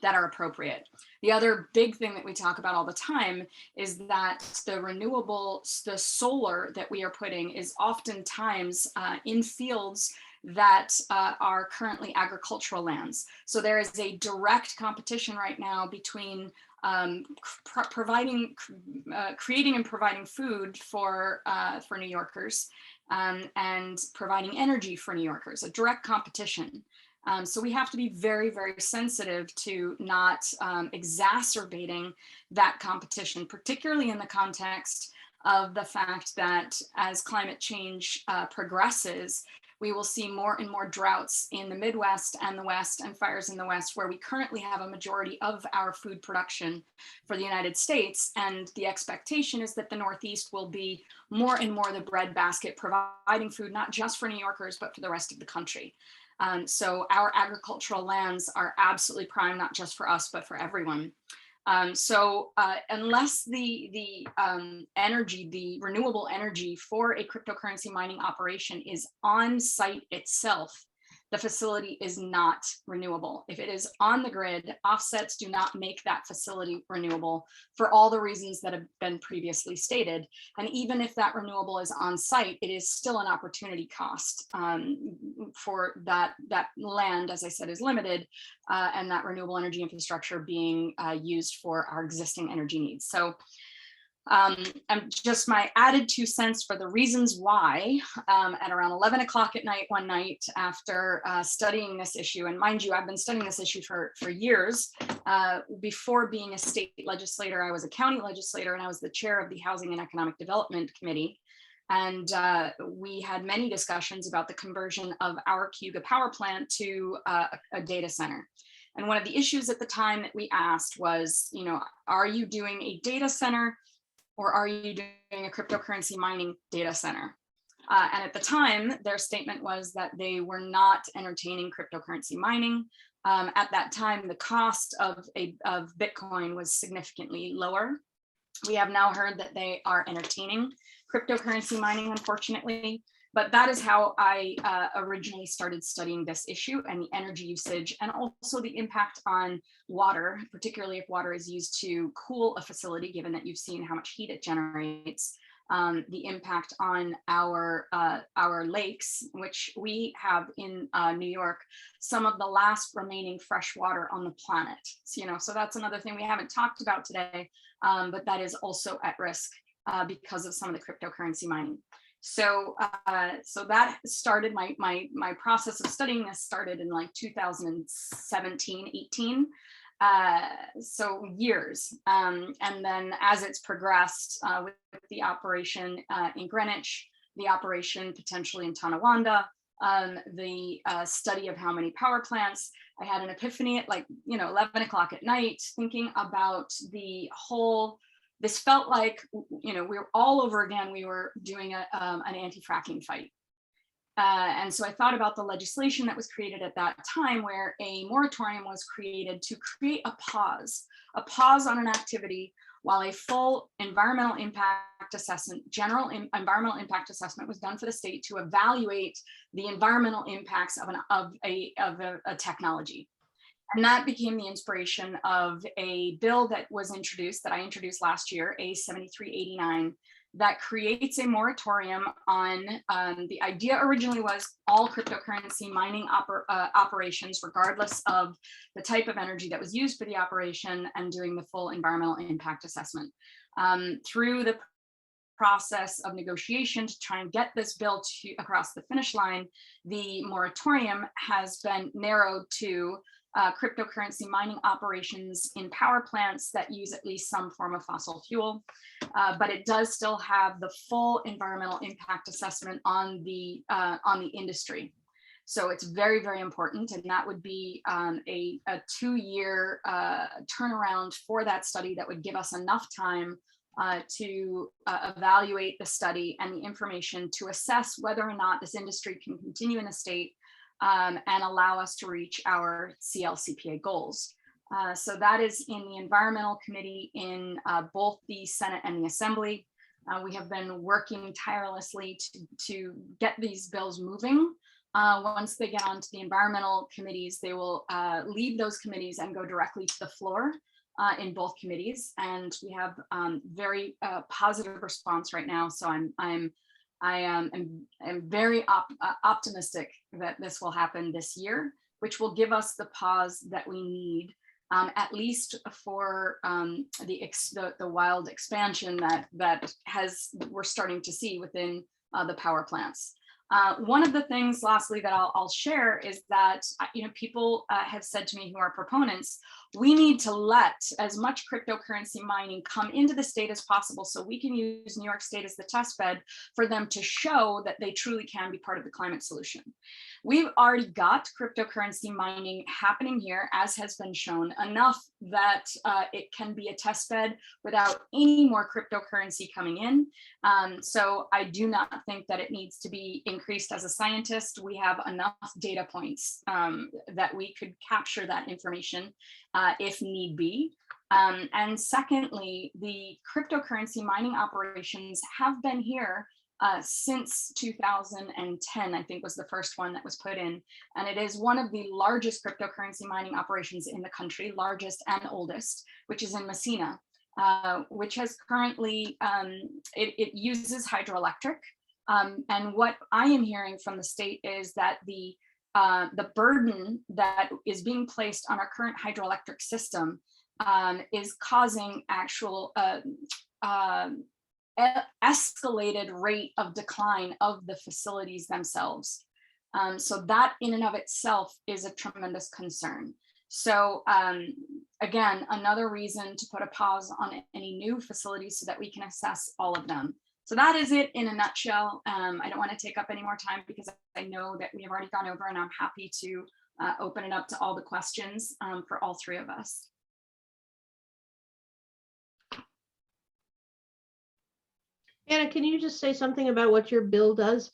are appropriate. The other big thing that we talk about all the time is that the solar that we are putting is oftentimes in fields that are currently agricultural lands. So there is a direct competition right now between creating and providing food for New Yorkers and providing energy for New Yorkers, a direct competition. So we have to be very, very sensitive to not exacerbating that competition, particularly in the context of the fact that as climate change progresses, we will see more and more droughts in the Midwest and the West, and fires in the West, where we currently have a majority of our food production for the United States. And the expectation is that the Northeast will be more and more the breadbasket, providing food not just for New Yorkers, but for the rest of the country. So our agricultural lands are absolutely prime, not just for us, but for everyone. Unless the renewable energy for a cryptocurrency mining operation is on site itself, the facility is not renewable. If it is on the grid, offsets do not make that facility renewable for all the reasons that have been previously stated. And even if that renewable is on site, it is still an opportunity cost for that land, as I said, is limited, and that renewable energy infrastructure being used for our existing energy needs. So just my added 2 cents for the reasons why at around 11 o'clock at night one night after studying this issue, and mind you, I've been studying this issue for years. Before being a state legislator, I was a county legislator, and I was the chair of the Housing and Economic Development Committee. And we had many discussions about the conversion of our Cayuga power plant to a data center. And one of the issues at the time that we asked was, are you doing a data center, or are you doing a cryptocurrency mining data center? And at the time, their statement was that they were not entertaining cryptocurrency mining. At that time, the cost of Bitcoin was significantly lower. We have now heard that they are entertaining cryptocurrency mining, unfortunately. But that is how I originally started studying this issue and the energy usage, and also the impact on water, particularly if water is used to cool a facility, given that you've seen how much heat it generates, the impact on our lakes, which we have in New York, some of the last remaining fresh water on the planet. So that's another thing we haven't talked about today, but that is also at risk because of some of the cryptocurrency mining. So that started my process of studying this started in like 2017, 18. So years. And then as it's progressed with the operation in Greenwich, the operation potentially in Tonawanda, the study of how many power plants, I had an epiphany at 11 o'clock at night, thinking about the whole. This felt like, we were all over again. We were doing an anti-fracking fight. And so I thought about the legislation that was created at that time, where a moratorium was created to create a pause on an activity while a full environmental impact assessment, general environmental impact assessment was done for the state to evaluate the environmental impacts of a technology. And that became the inspiration of a bill that I introduced last year, A7389, that creates a moratorium on, the idea originally was all cryptocurrency mining operations, regardless of the type of energy that was used for the operation, and doing the full environmental impact assessment. Through the process of negotiation to try and get this bill across the finish line, the moratorium has been narrowed to cryptocurrency mining operations in power plants that use at least some form of fossil fuel, but it does still have the full environmental impact assessment on the industry. So it's very, very important. And that would be a 2-year turnaround for that study that would give us enough time to evaluate the study and the information to assess whether or not this industry can continue in the state and allow us to reach our CLCPA goals. So that is in the Environmental Committee in both the Senate and the Assembly. We have been working tirelessly to get these bills moving. Once they get onto the environmental committees, they will leave those committees and go directly to the floor in both committees. And we have very positive response right now. So I am very optimistic that this will happen this year, which will give us the pause that we need, at least for the wild expansion that we're starting to see within the power plants. One of the things, lastly, that I'll share is that people have said to me who are proponents, we need to let as much cryptocurrency mining come into the state as possible so we can use New York State as the test bed for them to show that they truly can be part of the climate solution. We've already got cryptocurrency mining happening here, as has been shown, enough that it can be a test bed without any more cryptocurrency coming in. So I do not think that it needs to be increased. As a scientist, we have enough data points that we could capture that information if need be. And secondly, the cryptocurrency mining operations have been here since 2010, I think was the first one that was put in. And it is one of the largest cryptocurrency mining operations in the country, largest and oldest, which is in Messina, which has currently, it uses hydroelectric. And what I am hearing from the state is that the burden that is being placed on our current hydroelectric system is causing actual escalated rate of decline of the facilities themselves. So that in and of itself is a tremendous concern. So again, another reason to put a pause on any new facilities so that we can assess all of them. So that is it in a nutshell. I don't want to take up any more time because I know that we have already gone over, and I'm happy to open it up to all the questions for all three of us. Anna, can you just say something about what your bill does?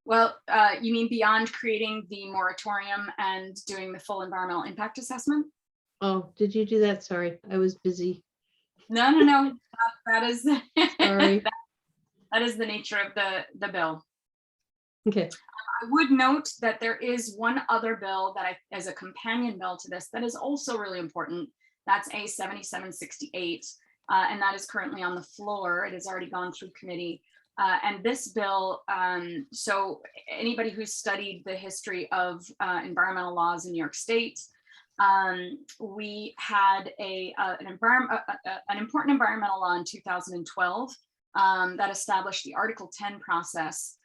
Well, you mean beyond creating the moratorium and doing the full environmental impact assessment? Oh, did you do that? Sorry, I was busy. No. That is Sorry. that is the nature of the bill. Okay. I would note that there is one other bill that as a companion bill to this that is also really important. That's A7768, and that is currently on the floor. It has already gone through committee. And this bill, so anybody who's studied the history of environmental laws in New York State, we had an important environmental law in 2012 that established the Article 10 process,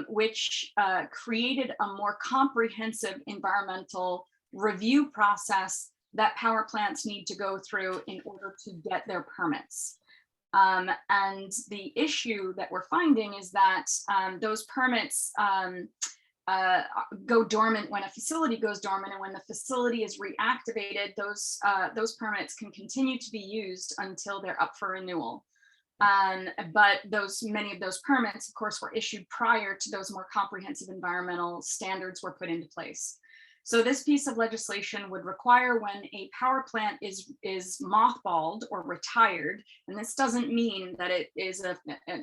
which created a more comprehensive environmental review process that power plants need to go through in order to get their permits. And the issue that we're finding is that those permits go dormant when a facility goes dormant, and when the facility is reactivated, those permits can continue to be used until they're up for renewal. But many of those permits, of course, were issued prior to those more comprehensive environmental standards were put into place. So this piece of legislation would require when a power plant is mothballed or retired, and this doesn't mean that it is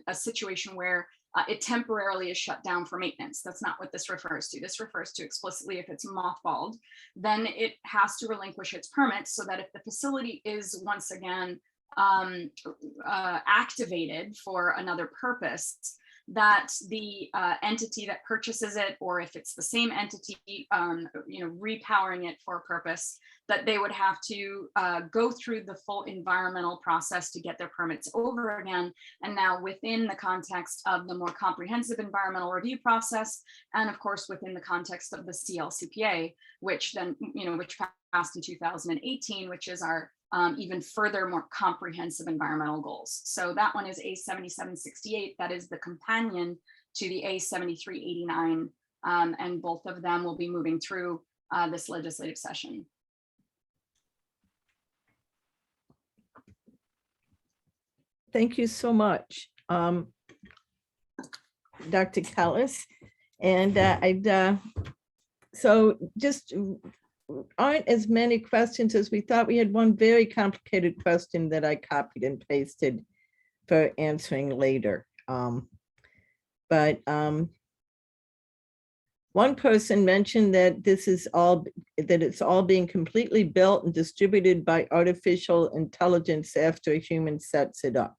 a situation where it temporarily is shut down for maintenance. That's not what this refers to. This refers to explicitly if it's mothballed, then it has to relinquish its permits so that if the facility is once again activated for another purpose, that the entity that purchases it, or if it's the same entity, repowering it for a purpose, that they would have to go through the full environmental process to get their permits over again. And now within the context of the more comprehensive environmental review process, and of course, within the context of the CLCPA, which then, which passed in 2018, which is our even further, more comprehensive environmental goals. So that one is A7768. That is the companion to the A7389 and both of them will be moving through this legislative session. Thank you so much, Dr. Callis. And so just aren't as many questions as we thought. We had one very complicated question that I copied and pasted for answering later. But one person mentioned that it's all being completely built and distributed by artificial intelligence after a human sets it up.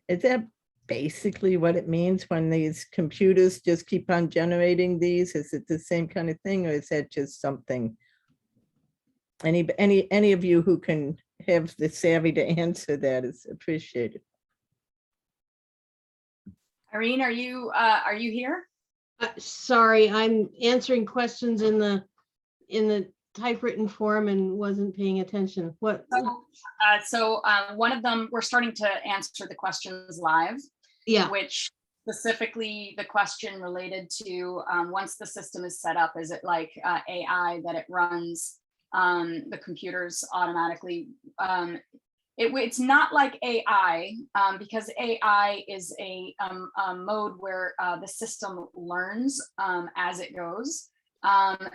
Is that basically what it means when these computers just keep on generating these? Is it the same kind of thing, or is that just something? Any of you who can have the savvy to answer that is appreciated. Irene, are you here? Sorry, I'm answering questions in the typewritten form and wasn't paying attention. What? So one of them, we're starting to answer the questions live. Yeah. Which specifically the question related to once the system is set up, is it like AI that it runs the computers automatically? It's not like AI because AI is a mode where the system learns as it goes.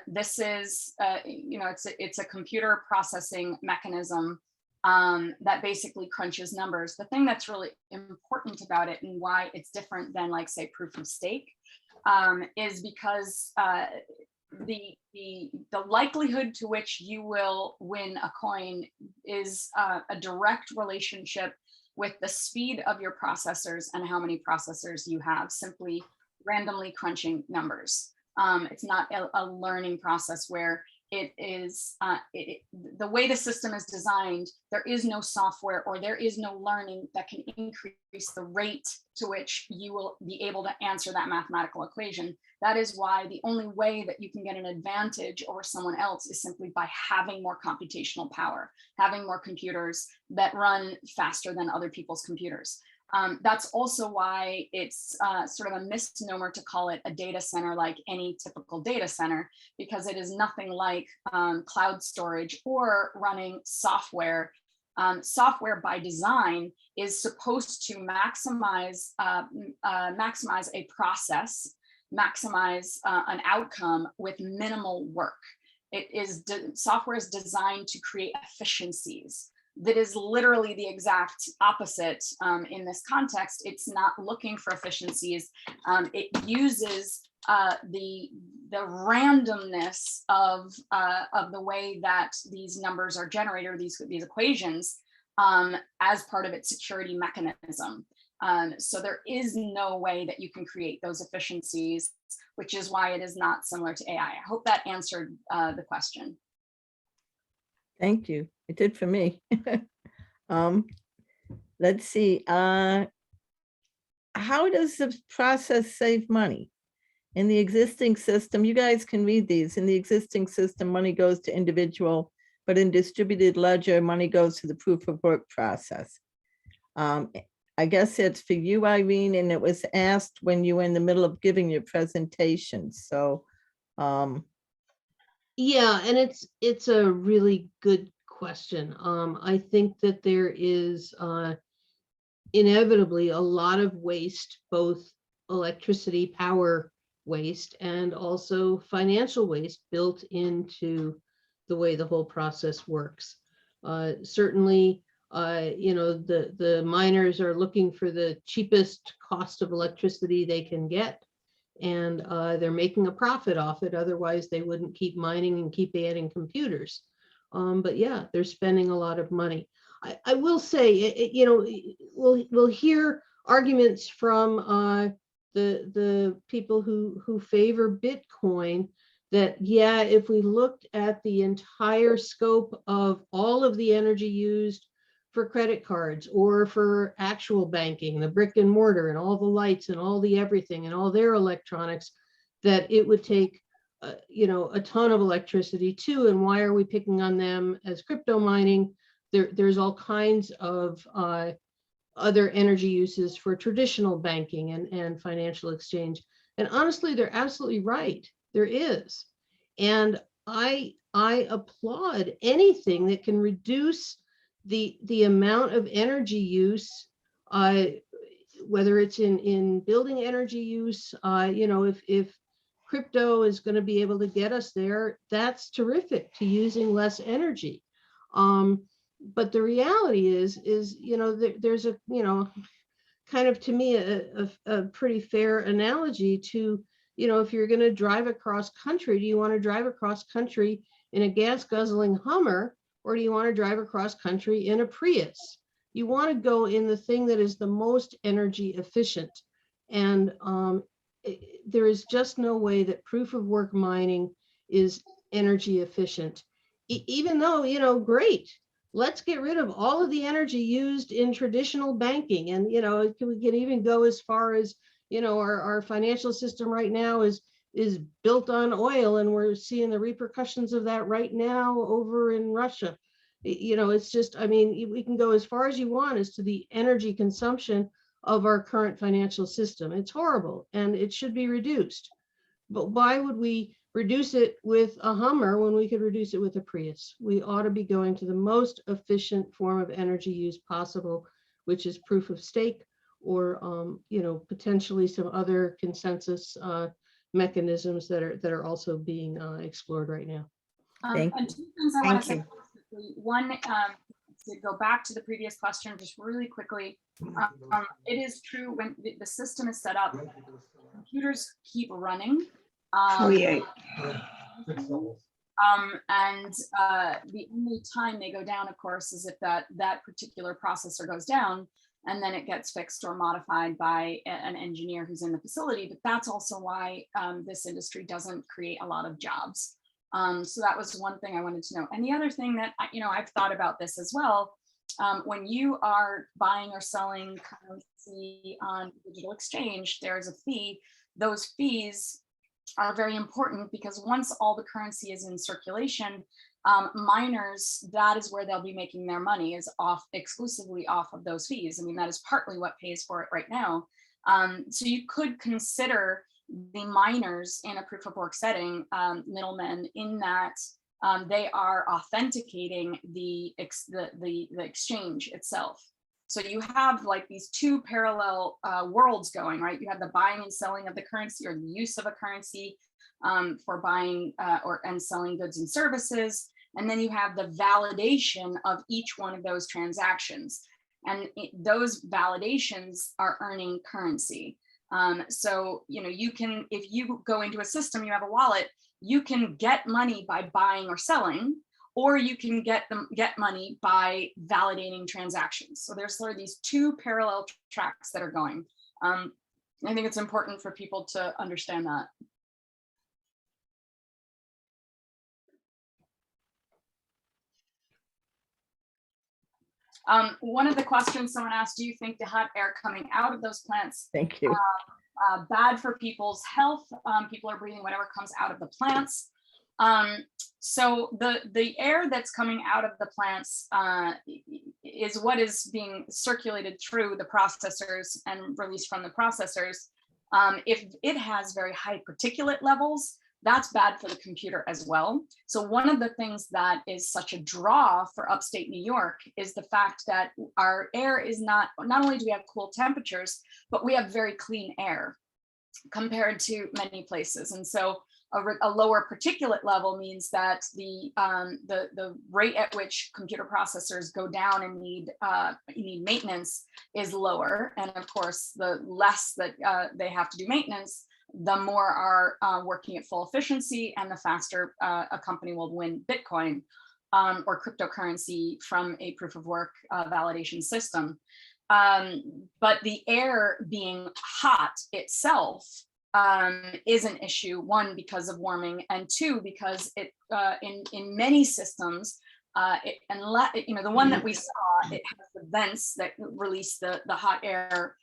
This is, it's a computer processing mechanism that basically crunches numbers. The thing that's really important about it and why it's different than, like, say, proof of stake is because the likelihood to which you will win a coin is a direct relationship with the speed of your processors and how many processors you have, simply randomly crunching numbers. It's not a learning process where it is the way the system is designed. There is no software or there is no learning that can increase the rate to which you will be able to answer that mathematical equation. That is why the only way that you can get an advantage over someone else is simply by having more computational power, having more computers that run faster than other people's computers. That's also why it's sort of a misnomer to call it a data center like any typical data center, because it is nothing like cloud storage or running software. Software by design is supposed to maximize a process, maximize an outcome with minimal work. Software is designed to create efficiencies. That is literally the exact opposite in this context. It's not looking for efficiencies. It uses the randomness of the way that these numbers are generated, or these equations, as part of its security mechanism. So there is no way that you can create those efficiencies, which is why it is not similar to AI. I hope that answered the question. Thank you. It did for me. Let's see. How does the process save money? In the existing system, you guys can read these. In the existing system, money goes to individual, but in distributed ledger, money goes to the proof of work process. I guess it's for you, Irene, and it was asked when you were in the middle of giving your presentation. So, yeah, and it's a really good question. I think that there is inevitably a lot of waste, both electricity, power waste, and also financial waste built into the way the whole process works. Certainly, the miners are looking for the cheapest cost of electricity they can get, and they're making a profit off it. Otherwise, they wouldn't keep mining and keep adding computers. But yeah, they're spending a lot of money. I will say, we'll hear arguments from the people who favor Bitcoin that, yeah, if we looked at the entire scope of all of the energy used for credit cards or for actual banking, the brick and mortar and all the lights and all the everything and all their electronics, that it would take a ton of electricity too. And why are we picking on them as crypto mining? There's all kinds of other energy uses for traditional banking and financial exchange And honestly, they're absolutely right. There is. And I applaud anything that can reduce the amount of energy use, whether it's in building energy use. If crypto is going to be able to get us there, that's terrific, to using less energy. But the reality is there's a, kind of, to me, a pretty fair analogy to, if you're going to drive across country, do you want to drive across country in a gas guzzling Hummer, or do you want to drive across country in a Prius? You want to go in the thing that is the most energy efficient. And there is just no way that proof of work mining is energy efficient. Even though, great, let's get rid of all of the energy used in traditional banking. And, we can even go as far as, our financial system right now is built on oil, and we're seeing the repercussions of that right now over in Russia. It's just, we can go as far as you want as to the energy consumption of our current financial system. It's horrible, and it should be reduced. But why would we reduce it with a Hummer when we could reduce it with a Prius? We ought to be going to the most efficient form of energy use possible, which is proof of stake, or potentially some other consensus mechanisms that are also being explored right now. Thank and two things I want to say. One, to go back to the previous question, just really quickly, it is true when the system is set up, computers keep running. The only time they go down, of course, is if that particular processor goes down, and then it gets fixed or modified by an engineer who's in the facility. But that's also why this industry doesn't create a lot of jobs. So that was one thing I wanted to know. And the other thing that, I've thought about this as well, when you are buying or selling currency on digital exchange, there's a fee. Those fees are very important, because once all the currency is in circulation, miners, that is where they'll be making their money, is exclusively off of those fees. That is partly what pays for it right now. So you could consider the miners in a proof of work setting, middlemen, in that they are authenticating the exchange itself. So you have like these two parallel worlds going, right? You have the buying and selling of the currency, or the use of a currency for buying and selling goods and services. And then you have the validation of each one of those transactions. And those validations are earning currency. So, you can, if you go into a system, you have a wallet, you can get money by buying or selling, or you can get money by validating transactions. So there's sort of these two parallel tracks that are going. I think it's important for people to understand that. One of the questions someone asked, do you think the hot air coming out of those plants, Thank you. Bad for people's health? People are breathing whatever comes out of the plants. So the air that's coming out of the plants is what is being circulated through the processors and released from the processors. If it has very high particulate levels, that's bad for the computer as well. So one of the things that is such a draw for upstate New York is the fact that our air is not only do we have cool temperatures, but we have very clean air compared to many places. And so a lower particulate level means that the rate at which computer processors go down and need maintenance is lower. And of course, the less that they have to do maintenance, the more are working at full efficiency, and the faster a company will win Bitcoin or cryptocurrency from a proof of work validation system. But the air being hot itself is an issue, one, because of warming, and two, because it in many systems, the one that we saw, it has the vents that release the hot air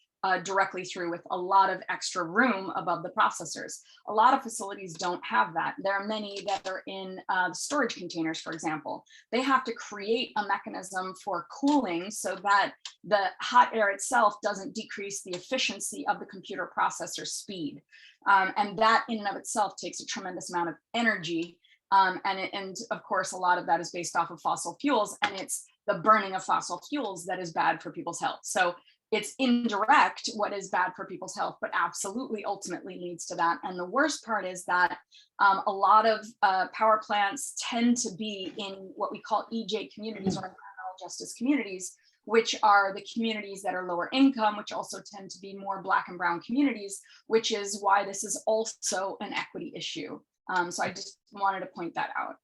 directly through with a lot of extra room above the processors. A lot of facilities don't have that. There are many that are in storage containers, for example. They have to create a mechanism for cooling so that the hot air itself doesn't decrease the efficiency of the computer processor speed. And that in and of itself takes a tremendous amount of energy. And of course, a lot of that is based off of fossil fuels, and it's the burning of fossil fuels that is bad for people's health. So it's indirect what is bad for people's health, but absolutely ultimately leads to that. And the worst part is that a lot of power plants tend to be in what we call EJ communities, or environmental justice communities, which are the communities that are lower income, which also tend to be more Black and brown communities, which is why this is also an equity issue. So I just wanted to point that out.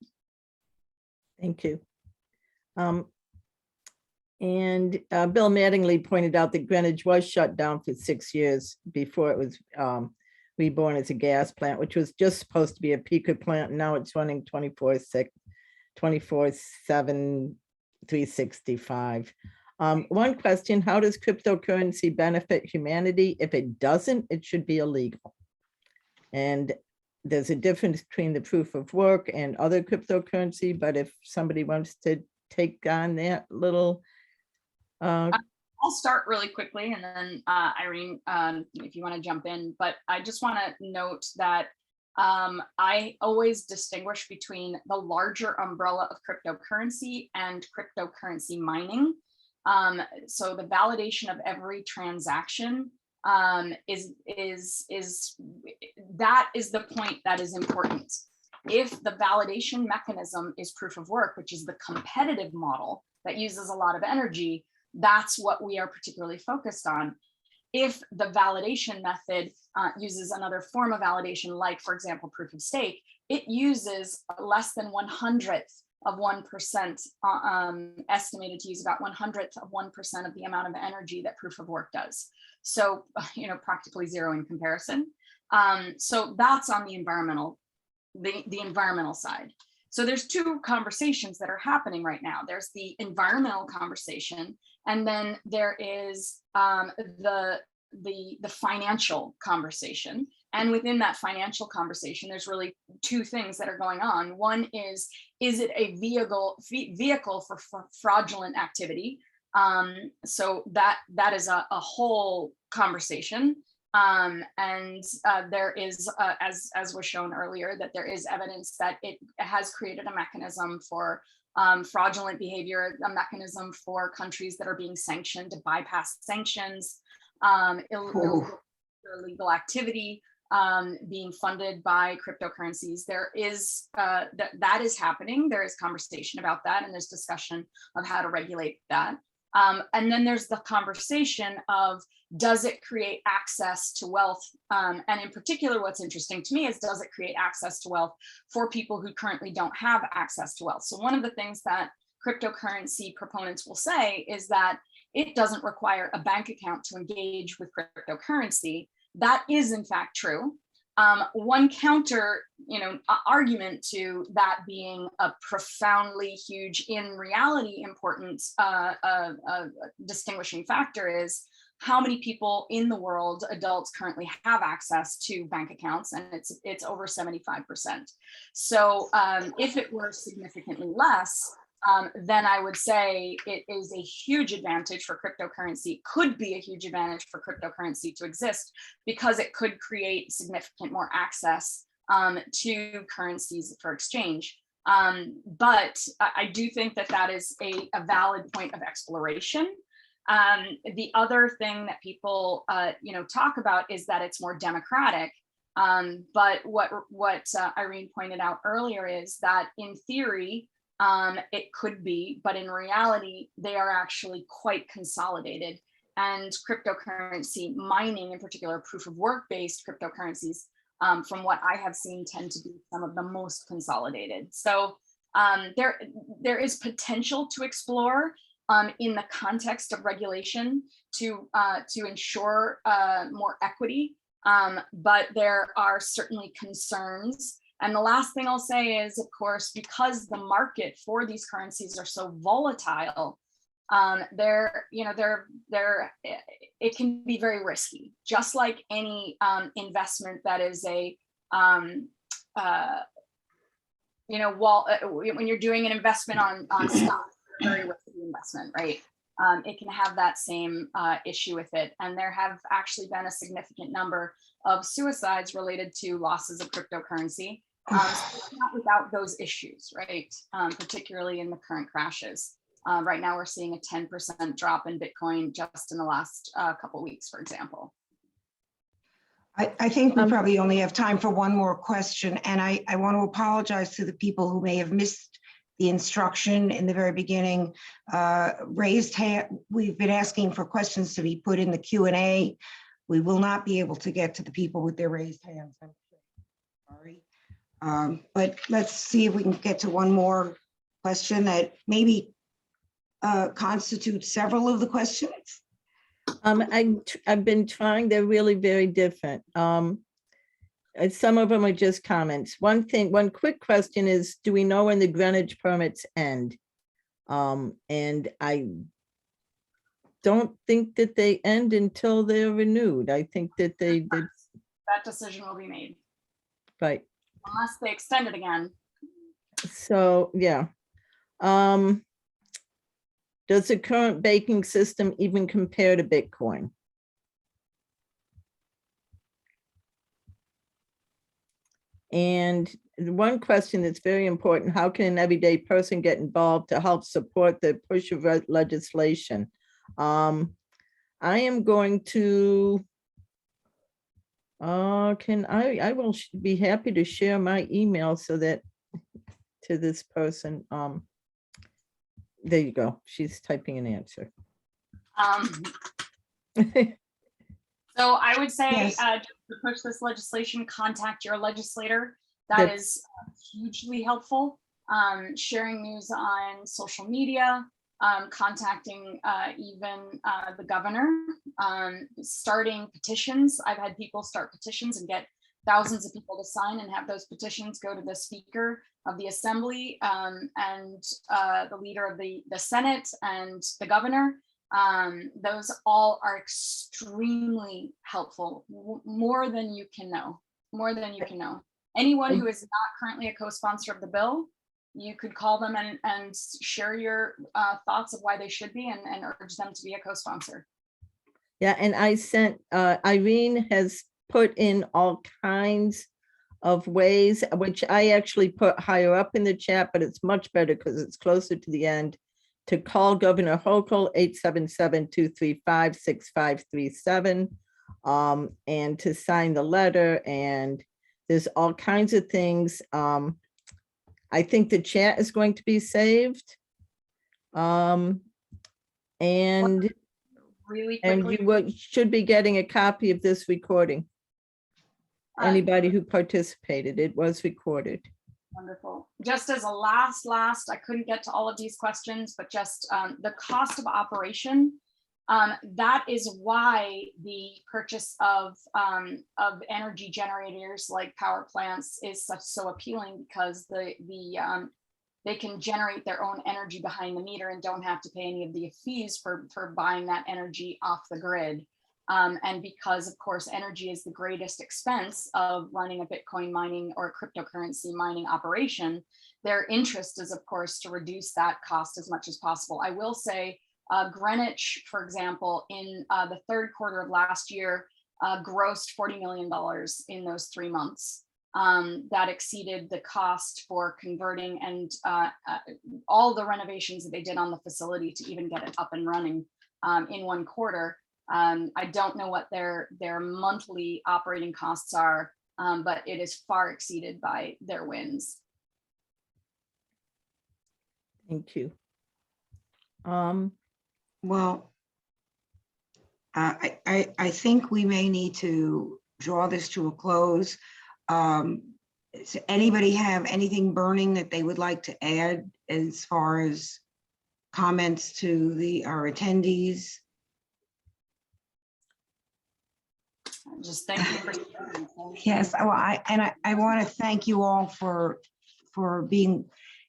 Thank you. And Bill Mattingly pointed out that Greenwich was shut down for 6 years before it was reborn as a gas plant, which was just supposed to be a peaker plant. And now it's running 24/7, 365. One question, how does cryptocurrency benefit humanity? If it doesn't, it should be illegal. And there's a difference between the proof of work and other cryptocurrency, but if somebody wants to take on that little. I'll start really quickly, and then Irene, if you want to jump in, but I just want to note that I always distinguish between the larger umbrella of cryptocurrency and cryptocurrency mining. So the validation of every transaction is the point that is important. If the validation mechanism is proof of work, which is the competitive model that uses a lot of energy, that's what we are particularly focused on. If the validation method uses another form of validation, like, for example, proof of stake, it uses less than 1/100th of 1%, estimated to use about 1/100th of 1% of the amount of energy that proof of work does. So, practically zero in comparison. So that's on the environmental side. So there's two conversations that are happening right now. There's the environmental conversation, and then there is the financial conversation. And within that financial conversation, there's really two things that are going on. One is it a vehicle for fraudulent activity? So that is a whole conversation. There is, as was shown earlier, that there is evidence that it has created a mechanism for fraudulent behavior, a mechanism for countries that are being sanctioned to bypass sanctions, illegal activity being funded by cryptocurrencies. There is that is happening. There is conversation about that, and there's discussion of how to regulate that. And then there's the conversation of, does it create access to wealth? And in particular, what's interesting to me is, does it create access to wealth for people who currently don't have access to wealth? So one of the things that cryptocurrency proponents will say is that it doesn't require a bank account to engage with cryptocurrency. That is in fact true. One counter, argument to that being a profoundly huge, in reality, important distinguishing factor is how many people in the world, adults, currently have access to bank accounts, and it's over 75%. So if it were significantly less, then I would say it is a huge advantage for cryptocurrency, could be a huge advantage for cryptocurrency to exist, because it could create significant more access to currencies for exchange. But I do think that is a valid point of exploration. The other thing that people talk about is that it's more democratic. But what Irene pointed out earlier is that in theory, it could be, but in reality, they are actually quite consolidated. And cryptocurrency mining, in particular, proof of work based cryptocurrencies, from what I have seen, tend to be some of the most consolidated. So there is potential to explore in the context of regulation to ensure more equity, but there are certainly concerns. And the last thing I'll say is, of course, because the market for these currencies are so volatile, it can be very risky, just like any investment that is a when you're doing an investment on stock, very risky investment, right? It can have that same issue with it. And there have actually been a significant number of suicides related to losses of cryptocurrency. So it's not without those issues, right? Particularly in the current crashes. Right now, we're seeing a 10% drop in Bitcoin just in the last couple of weeks, for example. I think we probably only have time for one more question. And I want to apologize to the people who may have missed the instruction in the very beginning. Raised hand, we've been asking for questions to be put in the Q&A. We will not be able to get to the people with their raised hands. I'm sorry. But let's see if we can get to one more question that maybe constitutes several of the questions. I've been trying, they're really very different. Some of them are just comments. One quick question is, do we know when the Greenwich permits end? And I don't think that they end until they're renewed. I think that that decision will be made. Right. Unless they extend it again. So, yeah. Does the current banking system even compare to Bitcoin? And one question that's very important, how can an everyday person get involved to help support the push of legislation? I am going to, I will be happy to share my email so that to this person, there you go. She's typing an answer. So I would say, Yes. to push this legislation, contact your legislator. That is hugely helpful. Sharing news on social media, contacting even the governor, starting petitions. I've had people start petitions and get thousands of people to sign and have those petitions go to the Speaker of the Assembly and the leader of the Senate and the governor. Those all are extremely helpful, more than you can know, Anyone who is not currently a co-sponsor of the bill, you could call them and share your thoughts of why they should be and urge them to be a co-sponsor. Yeah, and I sent, Irene has put in all kinds of ways, which I actually put higher up in the chat, but it's much better because it's closer to the end, to call Governor Hochul, 877-235-6537, and to sign the letter. And there's all kinds of things. I think the chat is going to be saved. And really quickly, you should be getting a copy of this recording. Anybody who participated, it was recorded. Wonderful. Just as a last, I couldn't get to all of these questions, but just the cost of operation. That is why the purchase of energy generators like power plants is so appealing, because they can generate their own energy behind the meter and don't have to pay any of the fees for buying that energy off the grid. And because, of course, energy is the greatest expense of running a Bitcoin mining or a cryptocurrency mining operation, their interest is, of course, to reduce that cost as much as possible. I will say Greenwich, for example, in the third quarter of last year, grossed $40 million in those 3 months. That exceeded the cost for converting and all the renovations that they did on the facility to even get it up and running in 1 quarter. I don't know what their monthly operating costs are, but it is far exceeded by their wins. Thank you. Well, I think we may need to draw this to a close. Does anybody have anything burning that they would like to add as far as comments to our attendees? Just thank you for Yes, well, I want to thank you all for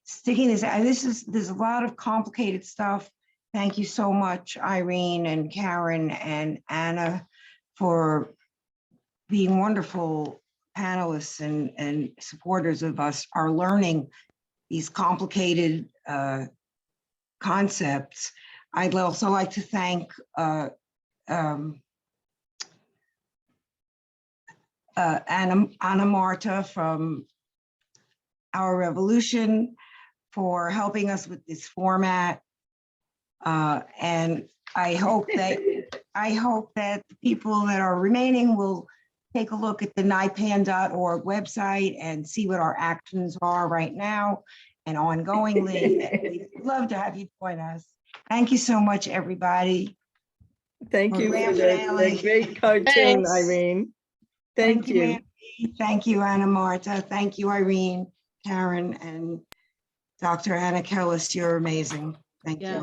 sticking this. There's a lot of complicated stuff, Thank you so much, Irene and Karen and Anna, for being wonderful panelists and supporters of us are learning these complicated concepts. I'd also like to thank Anna Marta from Our Revolution for helping us with this format. And I hope that the people that are remaining will take a look at the NIPAN.org website and see what our actions are right now and ongoingly. And we'd love to have you join us. Thank you so much, everybody. Thank you for Grand that finale. great cartoon, Thanks. Irene. Thank you. Mandy. Thank you, Anna Marta. Thank you, Irene, Karen, and Dr. Anna Kellis. You're amazing. Thank Yeah. you.